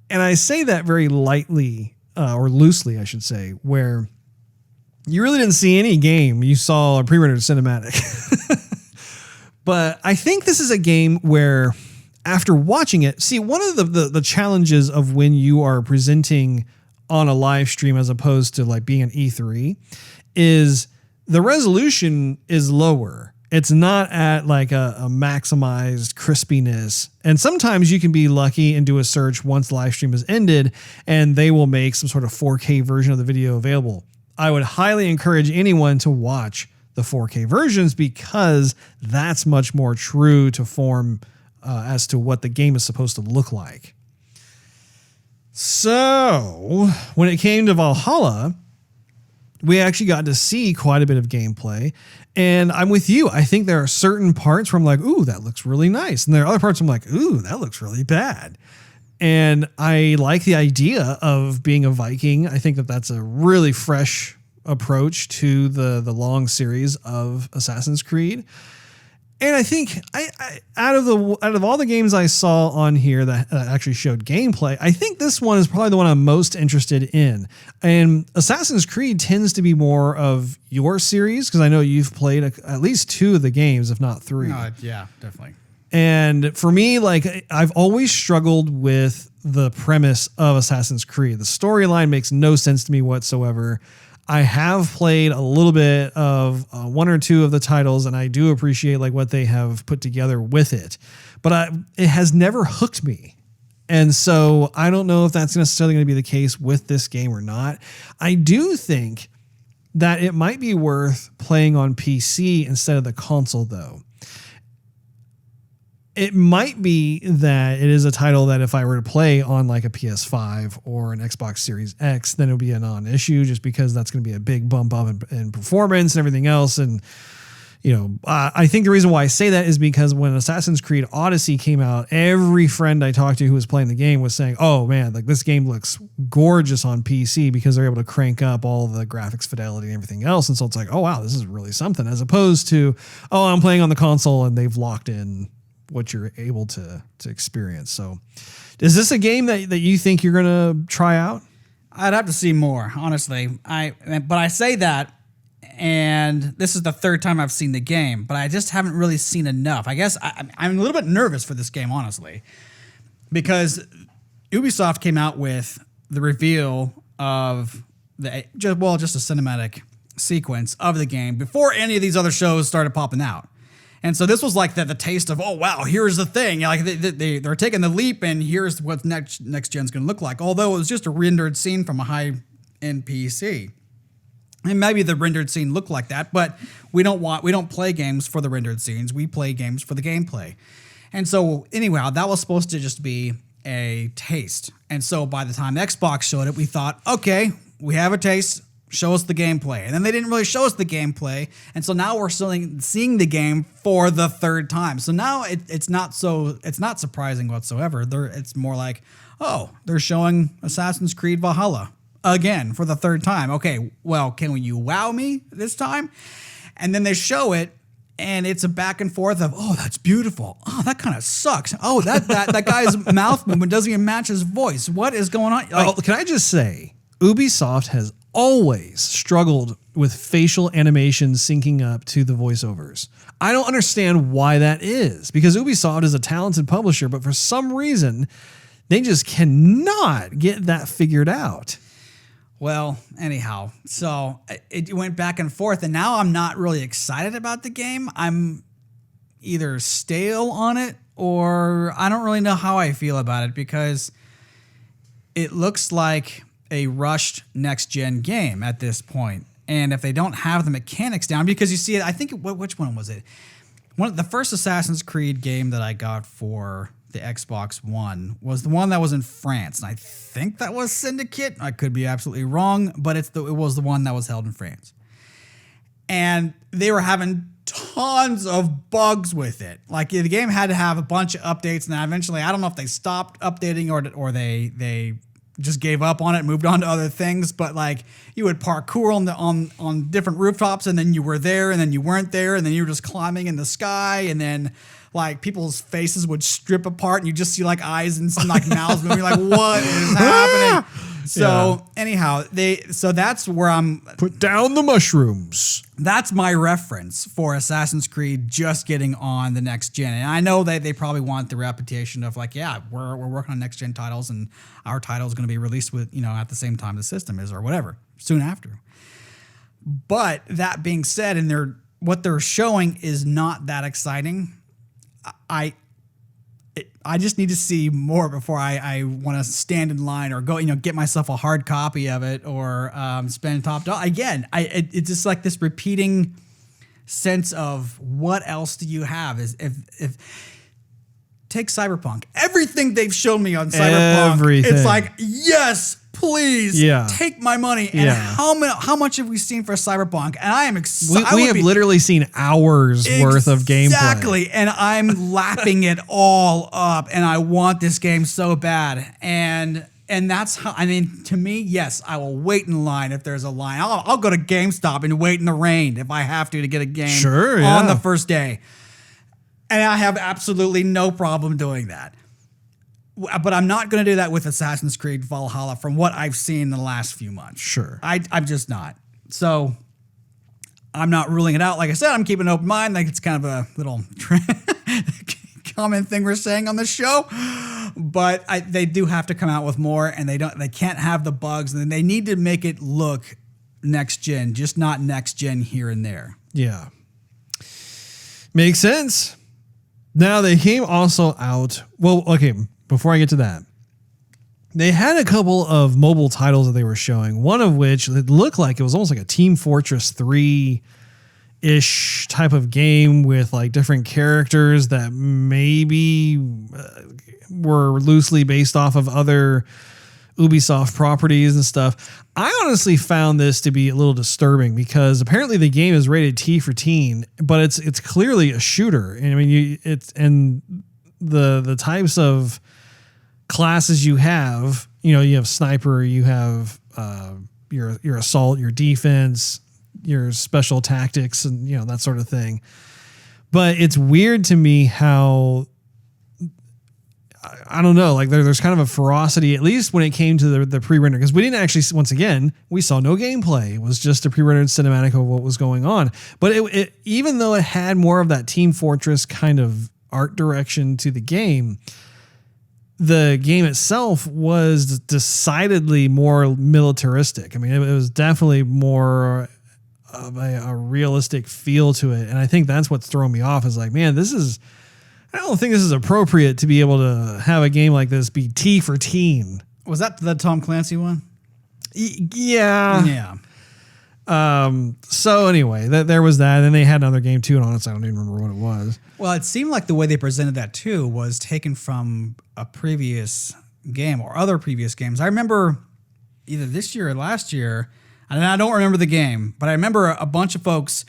and I say that very lightly or loosely, I should say, where you really didn't see any game. You saw a pre-rendered cinematic. But I think this is a game where, after watching it, see, one of the challenges of when you are presenting on a live stream as opposed to like being an E3 is the resolution is lower. It's not at like a maximized crispiness. And sometimes you can be lucky and do a search once the live stream is ended, and they will make some sort of 4K version of the video available. I would highly encourage anyone to watch the 4K versions, because that's much more true to form as to what the game is supposed to look like. So when it came to Valhalla, we actually got to see quite a bit of gameplay, and I'm with you. I think there are certain parts where I'm like, ooh, that looks really nice. And there are other parts I'm like, ooh, that looks really bad. And I like the idea of being a Viking. I think that that's a really fresh approach to the long series of Assassin's Creed. And I think I out of all the games I saw on here that actually showed gameplay, I think this one is probably the one I'm most interested in. And Assassin's Creed tends to be more of your series, because I know you've played at least 2 of the games, if not 3. Yeah, definitely. And for me, like, I've always struggled with the premise of Assassin's Creed. The storyline makes no sense to me whatsoever. I have played a little bit of 1 or 2 of the titles, and I do appreciate like what they have put together with it, but it has never hooked me. And so I don't know if that's necessarily going to be the case with this game or not. I do think that it might be worth playing on PC instead of the console, though. It might be that it is a title that if I were to play on like a PS5 or an Xbox Series X, then it would be a non-issue, just because that's going to be a big bump up in performance and everything else. And, I think the reason why I say that is because when Assassin's Creed Odyssey came out, every friend I talked to who was playing the game was saying, oh man, like this game looks gorgeous on PC, because they're able to crank up all the graphics fidelity and everything else. And so it's like, oh wow, this is really something, as opposed to, oh, I'm playing on the console and they've locked in what you're able to experience. So is this a game that you think you're going to try out? I'd have to see more, honestly. But I say that, and this is the 3rd time I've seen the game, but I just haven't really seen enough. I guess I'm a little bit nervous for this game, honestly, because Ubisoft came out with the reveal of just a cinematic sequence of the game before any of these other shows started popping out. And so this was like the taste of, oh, wow, here's the thing. Like they're taking the leap, and here's what next gen's going to look like. Although it was just a rendered scene from a high-end PC. And maybe the rendered scene looked like that, but we don't play games for the rendered scenes. We play games for the gameplay. And so anyway, that was supposed to just be a taste. And so by the time Xbox showed it, we thought, okay, we have a taste. Show us the gameplay. And then they didn't really show us the gameplay. And so now we're seeing the game for the 3rd time. So now it's not surprising whatsoever. It's more like, oh, they're showing Assassin's Creed Valhalla again for the 3rd time. Okay, well, can you wow me this time? And then they show it, and it's a back and forth of, oh, that's beautiful. Oh, that kind of sucks. Oh, that guy's mouth movement doesn't even match his voice. What is going on? Can I just say, Ubisoft has always struggled with facial animations syncing up to the voiceovers. I don't understand why that is, because Ubisoft is a talented publisher, but for some reason, they just cannot get that figured out. Well, anyhow, so it went back and forth, and now I'm not really excited about the game. I'm either stale on it, or I don't really know how I feel about it, because it looks like a rushed next-gen game at this point. And if they don't have the mechanics down, because you see it, I think, which one was it? The first Assassin's Creed game that I got for the Xbox One was the one that was in France. And I think that was Syndicate. I could be absolutely wrong, but it was the one that was held in France. And they were having tons of bugs with it. Like, the game had to have a bunch of updates, and then eventually, I don't know if they stopped updating or they just gave up on it and moved on to other things, but like, you would parkour on different rooftops, and then you were there, and then you weren't there, and then you were just climbing in the sky, and then like people's faces would strip apart, and you just see like eyes and some like mouths moving. You're like, what is happening? So anyhow, so that's where I'm. Put down the mushrooms. That's my reference for Assassin's Creed just getting on the next gen. And I know that they probably want the reputation of like, yeah, we're working on next gen titles, and our title is going to be released with, at the same time the system is, or whatever, soon after. But that being said, and what they're showing is not that exciting. I just need to see more before I want to stand in line or go, get myself a hard copy of it, or spend top dollar. Again, it's just like this repeating sense of, what else do you have? Is if take Cyberpunk. Everything they've shown me on Cyberpunk, it's like, yes, please, take my money. And how much have we seen for Cyberpunk? And I am excited. We have literally seen hours worth of gameplay. Exactly. And I'm lapping it all up, and I want this game so bad. And that's how, to me, yes, I will wait in line if there's a line. I'll go to GameStop and wait in the rain if I have to get a game on the first day. And I have absolutely no problem doing that. But I'm not going to do that with Assassin's Creed Valhalla from what I've seen in the last few months. Sure. I'm just not. So I'm not ruling it out. Like I said, I'm keeping an open mind. Like, it's kind of a little common thing we're saying on the show. But they do have to come out with more, and they can't have the bugs, and they need to make it look next gen, just not next gen here and there. Yeah. Makes sense. Now, they came also out. Well, okay. Before I get to that, they had a couple of mobile titles that they were showing, one of which it looked like it was almost like a Team Fortress 3-ish type of game with like different characters that maybe were loosely based off of other Ubisoft properties and stuff. I honestly found this to be a little disturbing, because apparently the game is rated T for teen, but it's clearly a shooter. And I mean, the types of classes you have, you have sniper, you have your assault, your defense, your special tactics, and that sort of thing. But it's weird to me how, I don't know, like there's kind of a ferocity, at least when it came to the pre-render, because we didn't actually, once again, we saw no gameplay. It was just a pre-rendered cinematic of what was going on. But it even though it had more of that Team Fortress kind of art direction to the game itself was decidedly more militaristic. I mean, it was definitely more of a realistic feel to it. And I think that's what's throwing me off, is like, man, I don't think this is appropriate to be able to have a game like this be T for teen. Was that the Tom Clancy one? Yeah. Yeah. So anyway, there was that. And then they had another game too, and honestly, I don't even remember what it was. Well, it seemed like the way they presented that too was taken from a previous game or other previous games. I remember either this year or last year, and I don't remember the game, but I remember a bunch of folks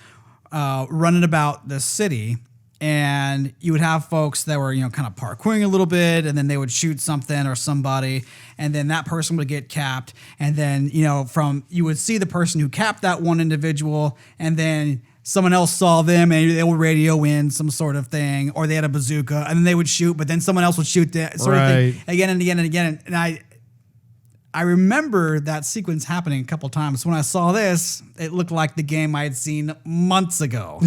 running about the city, and you would have folks that were, kind of parkouring a little bit, and then they would shoot something or somebody, and then that person would get capped, and then, you would see the person who capped that one individual, and then someone else saw them, and they would radio in some sort of thing, or they had a bazooka, and then they would shoot, but then someone else would shoot that sort of thing again and again and again. And I I remember that sequence happening a couple times. When I saw this, it looked like the game I had seen months ago,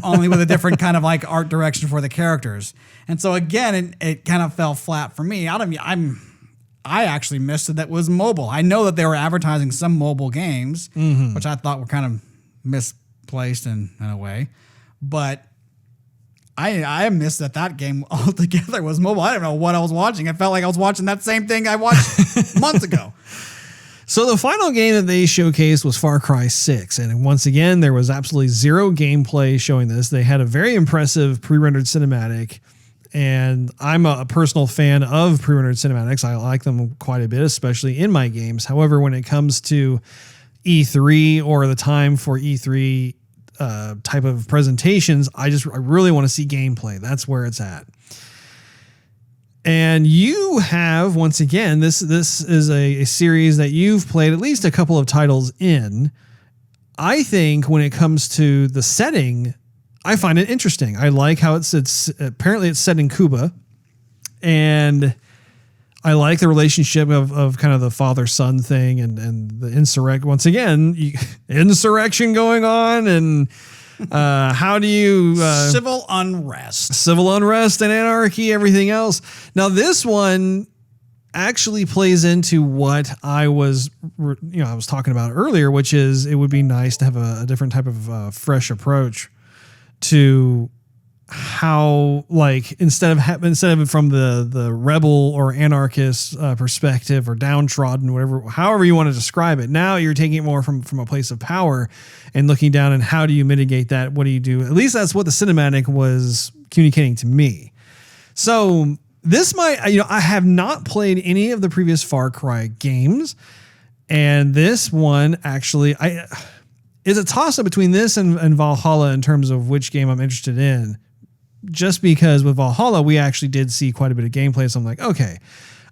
only with a different kind of like art direction for the characters. And so again, it kind of fell flat for me. I actually missed it that was mobile. I know that they were advertising some mobile games, which I thought were kind of misplaced in a way. But I missed that game altogether was mobile. I didn't know what I was watching. It felt like I was watching that same thing I watched months ago. So the final game that they showcased was Far Cry 6. And once again, there was absolutely zero gameplay showing this. They had a very impressive pre-rendered cinematic. And I'm a personal fan of pre-rendered cinematics. I like them quite a bit, especially in my games. However, when it comes to E3 or the time for E3 type of presentations, I really want to see gameplay. That's where it's at. And you have, once again, this is a series that you've played at least a couple of titles in. I think when it comes to the setting, I find it interesting. I like how it's apparently it's set in Cuba, and I like the relationship of kind of the father-son thing and the insurrection. Once again, insurrection going on, and how do you civil unrest and anarchy, everything else. Now this one actually plays into what I was talking about earlier, which is it would be nice to have a different type of fresh approach to how, like, instead of from the rebel or anarchist perspective or downtrodden, however you want to describe it, now you're taking it more from a place of power and looking down, and how do you mitigate that? What do you do? At least that's what the cinematic was communicating to me. So this I have not played any of the previous Far Cry games, and this one actually is a toss-up between this and Valhalla in terms of which game I'm interested in. Just because with Valhalla, we actually did see quite a bit of gameplay. So I'm like, okay,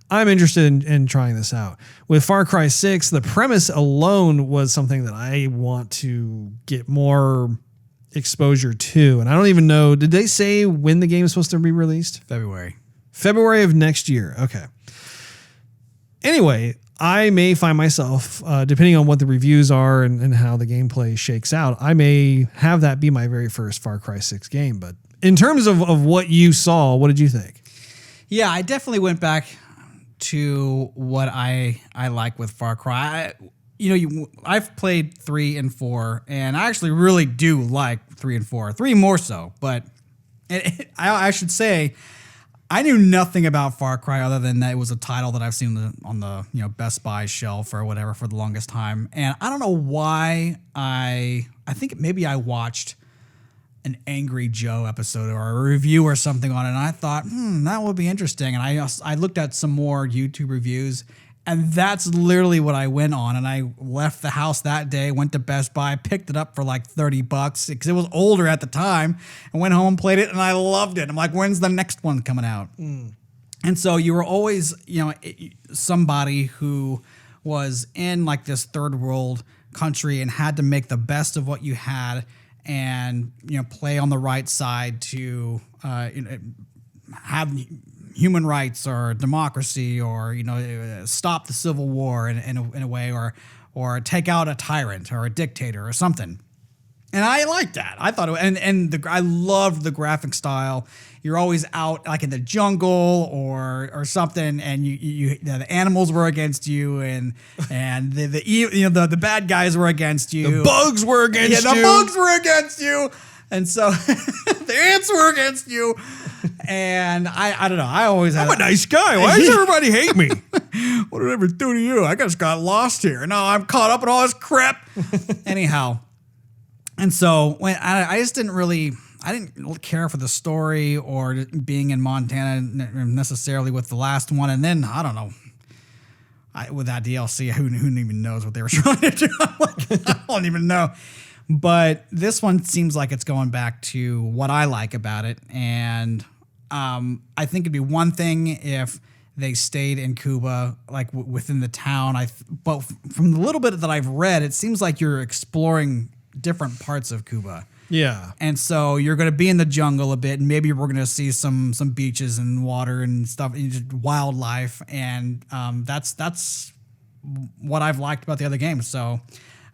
I'm interested in trying this out. With Far Cry 6, the premise alone was something that I want to get more exposure to. And I don't even know, did they say when the game is supposed to be released? February of next year. Okay. Anyway, I may find myself, depending on what the reviews are and how the gameplay shakes out, I may have that be my very first Far Cry 6 game. But in terms of what you saw, what did you think? Yeah, I definitely went back to what I like with Far Cry. I've played 3 and 4, and I actually really do like 3 and 4. 3 more so, but I should say I knew nothing about Far Cry other than that it was a title that I've seen on the Best Buy shelf or whatever for the longest time, and I don't know why I think maybe I watched an Angry Joe episode or a review or something on it, and I thought, that would be interesting. And I looked at some more YouTube reviews, and that's literally what I went on. And I left the house that day, went to Best Buy, picked it up for like $30 because it was older at the time, and went home, played it, and I loved it. I'm like, when's the next one coming out? And so you were always, somebody who was in like this third world country and had to make the best of what you had, and play on the right side to have human rights or democracy, or stop the civil war in a way, or take out a tyrant or a dictator or something. And I liked that. I thought I loved the graphic style. You're always out like in the jungle or something, and the animals were against you, and the bad guys were against you. The bugs were against you. Yeah, the bugs were against you, and so the ants were against you. And I don't know. I'm a nice guy. Why does everybody hate me? What did I ever do to you? I just got lost here. Now I'm caught up in all this crap. Anyhow. And so when I didn't care for the story or being in Montana necessarily with the last one. And then, I don't know, with that DLC, who even knows what they were trying to do? I'm like, I don't even know. But this one seems like it's going back to what I like about it. And I think it'd be one thing if they stayed in Cuba, like within the town. But from the little bit that I've read, it seems like you're exploring different parts of Cuba. Yeah. And so you're going to be in the jungle a bit, and maybe we're going to see some beaches and water and stuff, and just wildlife. And that's what I've liked about the other games. So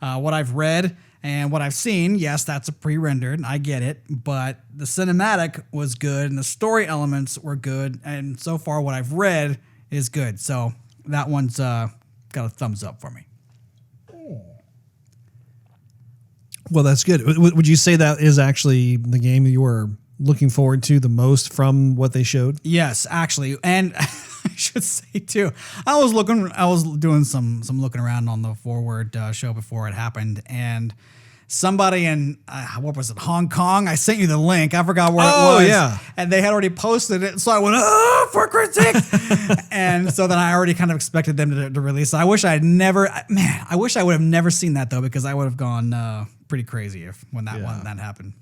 what I've read and what I've seen, yes, that's a pre-rendered. I get it. But the cinematic was good and the story elements were good. And so far what I've read is good. So that one's got a thumbs up for me. Well, that's good. Would you say that is actually the game you were looking forward to the most from what they showed? Yes, actually. And I should say too, I was doing some looking around on the Forward show before it happened, and somebody in what was it, Hong Kong? I sent you the link. I forgot where it was. Yeah. And they had already posted it, so I went, oh, for critique. And so then I already kind of expected them to release it. I wish I would have never seen that though, because I would have gone pretty crazy when that happened.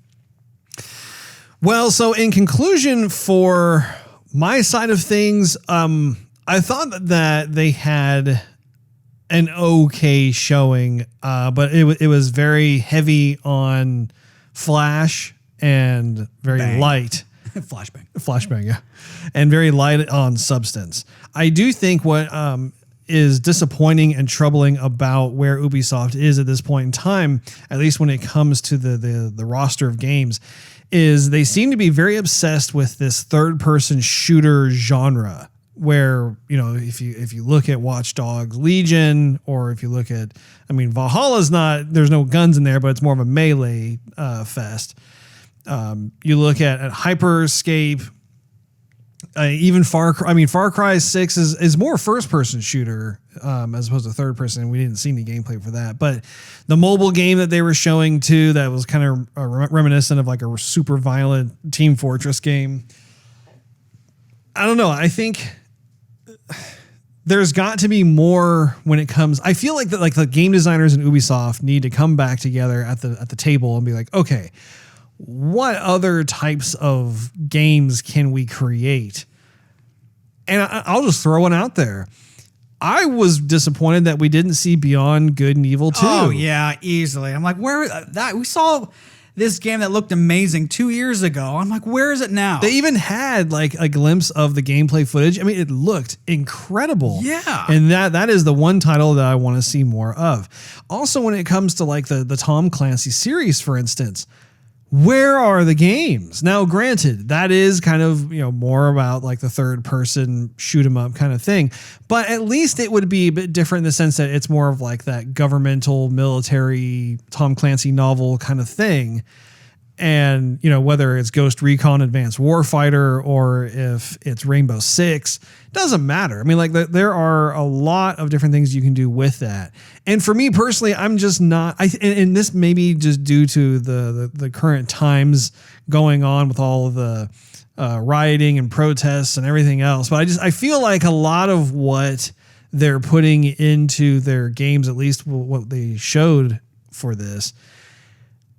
Well, so in conclusion, for my side of things, I thought that they had an okay showing, but it was very heavy on flash and very light. Flashbang, yeah. And very light on substance. I do think what is disappointing and troubling about where Ubisoft is at this point in time, at least when it comes to the roster of games, is they seem to be very obsessed with this third-person shooter genre. Where, you know, if you look at Watch Dogs Legion, or if you look at, Valhalla's there's no guns in there, but it's more of a melee fest. You look at Hyperscape, even Far Cry 6 is more first-person shooter as opposed to third-person. We didn't see any gameplay for that, but the mobile game that they were showing too, that was kind of reminiscent of like a super violent Team Fortress game. I don't know. I think there's got to be more when it comes. I feel like that, like the game designers and Ubisoft need to come back together at the table and be like, okay, what other types of games can we create? And I'll just throw one out there. I was disappointed that we didn't see Beyond Good and Evil 2. Oh yeah, easily. I'm like, where that we saw this game that looked amazing 2 years ago. I'm like, where is it now? They even had like a glimpse of the gameplay footage. It looked incredible. Yeah. And that is the one title that I want to see more of. Also, when it comes to like the Tom Clancy series, for instance, where are the games? Now, granted, that is kind of, more about like the third person shoot 'em up kind of thing, but at least it would be a bit different in the sense that it's more of like that governmental military Tom Clancy novel kind of thing. And, whether it's Ghost Recon Advanced Warfighter or if it's Rainbow Six, doesn't matter. There are a lot of different things you can do with that. And for me personally, I'm just not, and this may be just due to the current times going on with all of the rioting and protests and everything else. But I feel like a lot of what they're putting into their games, at least what they showed for this,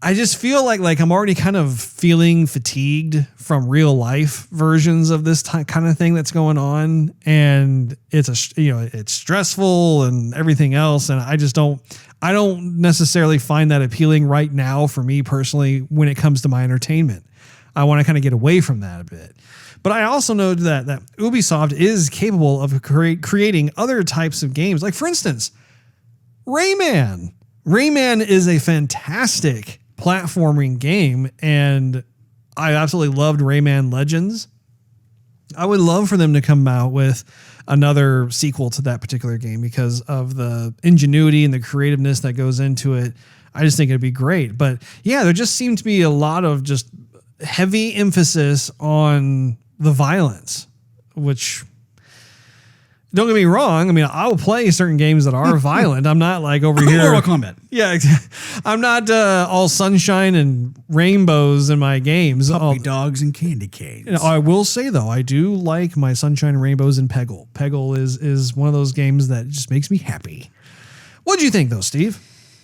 I just feel like I'm already kind of feeling fatigued from real life versions of this kind of thing that's going on. And it's it's stressful and everything else. And I don't necessarily find that appealing right now for me personally when it comes to my entertainment. I want to kind of get away from that a bit. But I also know that Ubisoft is capable of creating other types of games. Like, for instance, Rayman. Rayman is a fantastic platforming game, and I absolutely loved Rayman Legends. I would love for them to come out with another sequel to that particular game because of the ingenuity and the creativeness that goes into it. I just think it'd be great. But yeah, there just seemed to be a lot of just heavy emphasis on the violence, which, don't get me wrong. I will play certain games that are violent. I'm not like over here. Mortal Kombat. Yeah, I'm not all sunshine and rainbows in my games. Puppy dogs and candy canes. I will say though, I do like my sunshine and rainbows in Peggle. Peggle is one of those games that just makes me happy. What do you think though, Steve?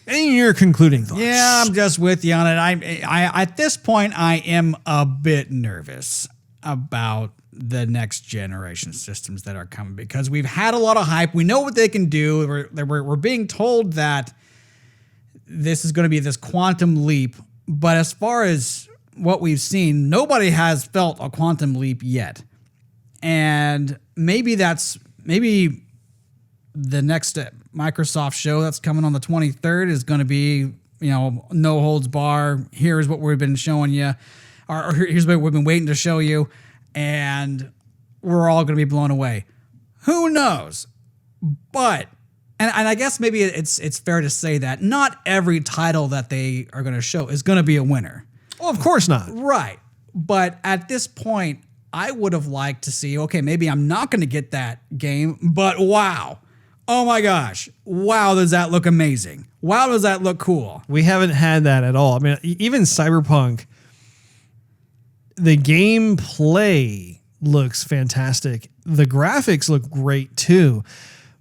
Any of your concluding thoughts? Yeah, I'm just with you on it. I at this point, I am a bit nervous about the next generation systems that are coming because we've had a lot of hype. We know what they can do. We're being told that this is going to be this quantum leap. But as far as what we've seen, nobody has felt a quantum leap yet. And maybe the next step, Microsoft show that's coming on the 23rd is going to be, no holds bar. Here's what we've been showing you, or here's what we've been waiting to show you, and we're all going to be blown away. Who knows? But, and I guess maybe it's fair to say that not every title that they are going to show is going to be a winner. Well, of course not. Right. But at this point, I would have liked to see, okay, maybe I'm not going to get that game, but wow. Oh my gosh. Wow, does that look amazing? Wow, does that look cool? We haven't had that at all. I mean, even Cyberpunk, the gameplay looks fantastic. The graphics look great too.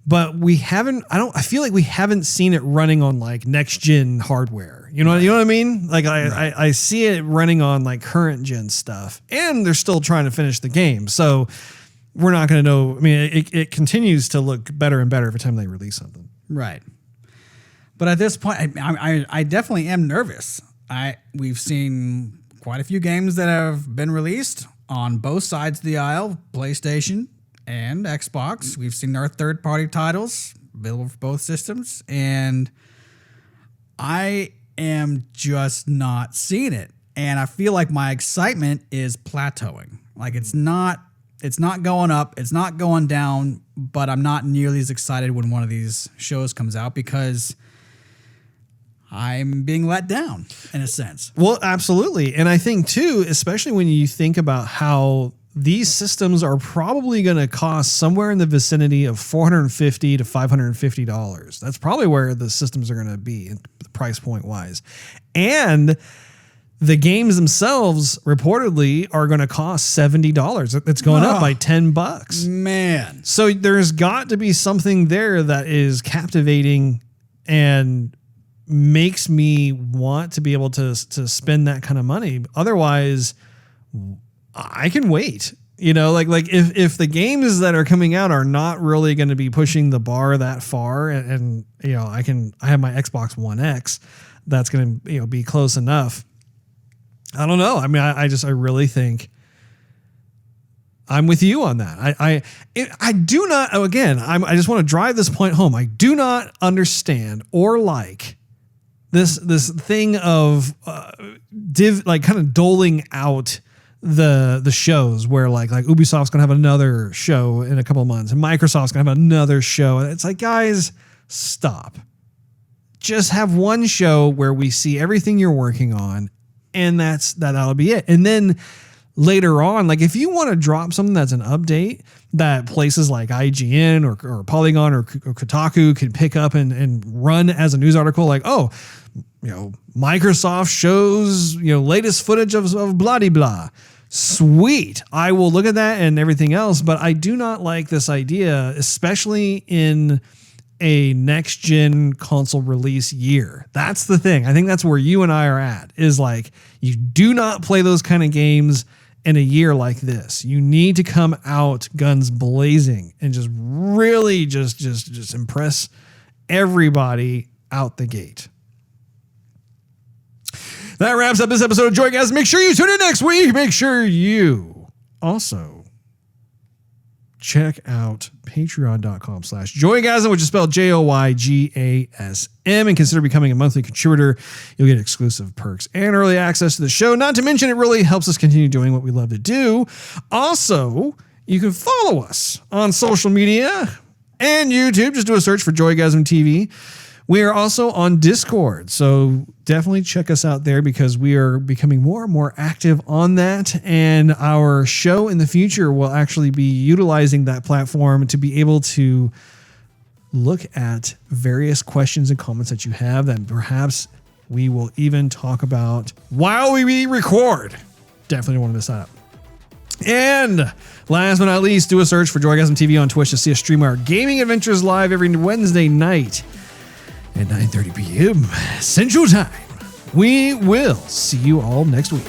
But I feel like we haven't seen it running on like next gen hardware. You know what I mean? Like I see it running on like current gen stuff, and they're still trying to finish the game. So we're not going to know. I mean, it continues to look better and better every time they release something. Right. But at this point, I definitely am nervous. We've seen quite a few games that have been released on both sides of the aisle, PlayStation and Xbox. We've seen our third-party titles available for both systems, and I am just not seeing it. And I feel like my excitement is plateauing. Like it's not going up, it's not going down, but I'm not nearly as excited when one of these shows comes out because I'm being let down in a sense. Well, absolutely. And I think too, especially when you think about how these systems are probably going to cost somewhere in the vicinity of $450 to $550. That's probably where the systems are going to be price point wise. And the games themselves reportedly are going to cost $70. It's going up by $10. Man. So there's got to be something there that is captivating and makes me want to be able to spend that kind of money. Otherwise, I can wait. Like if the games that are coming out are not really going to be pushing the bar that far, and I have my Xbox One X that's going to be close enough. I don't know. I mean, I really think I'm with you on that. I do not. Again, I just want to drive this point home. I do not understand or like this thing of kind of doling out the shows where like Ubisoft's gonna have another show in a couple of months and Microsoft's gonna have another show. And it's like, guys, stop. Just have one show where we see everything you're working on, and that'll be it. And then later on, like if you want to drop something that's an update that places like IGN or Polygon or Kotaku can pick up and run as a news article, like, oh, Microsoft shows, latest footage of blah de blah. Sweet. I will look at that and everything else, but I do not like this idea, especially in a next gen console release year. That's the thing. I think that's where you and I are at, is like, you do not play those kind of games in a year like this. You need to come out guns blazing and just really just impress everybody out the gate. That wraps up this episode of Joygasm. Make sure you tune in next week. Make sure you also check out patreon.com/Joygasm, which is spelled Joygasm, and consider becoming a monthly contributor. You'll get exclusive perks and early access to the show. Not to mention, it really helps us continue doing what we love to do. Also, you can follow us on social media and YouTube. Just do a search for Joygasm TV. We are also on Discord, so definitely check us out there because we are becoming more and more active on that, and our show in the future will actually be utilizing that platform to be able to look at various questions and comments that you have that perhaps we will even talk about while we record. Definitely don't want to miss that. And last but not least, do a search for Joygasm TV on Twitch to see us stream our gaming adventures live every Wednesday night at 9:30 p.m. Central Time. We will see you all next week.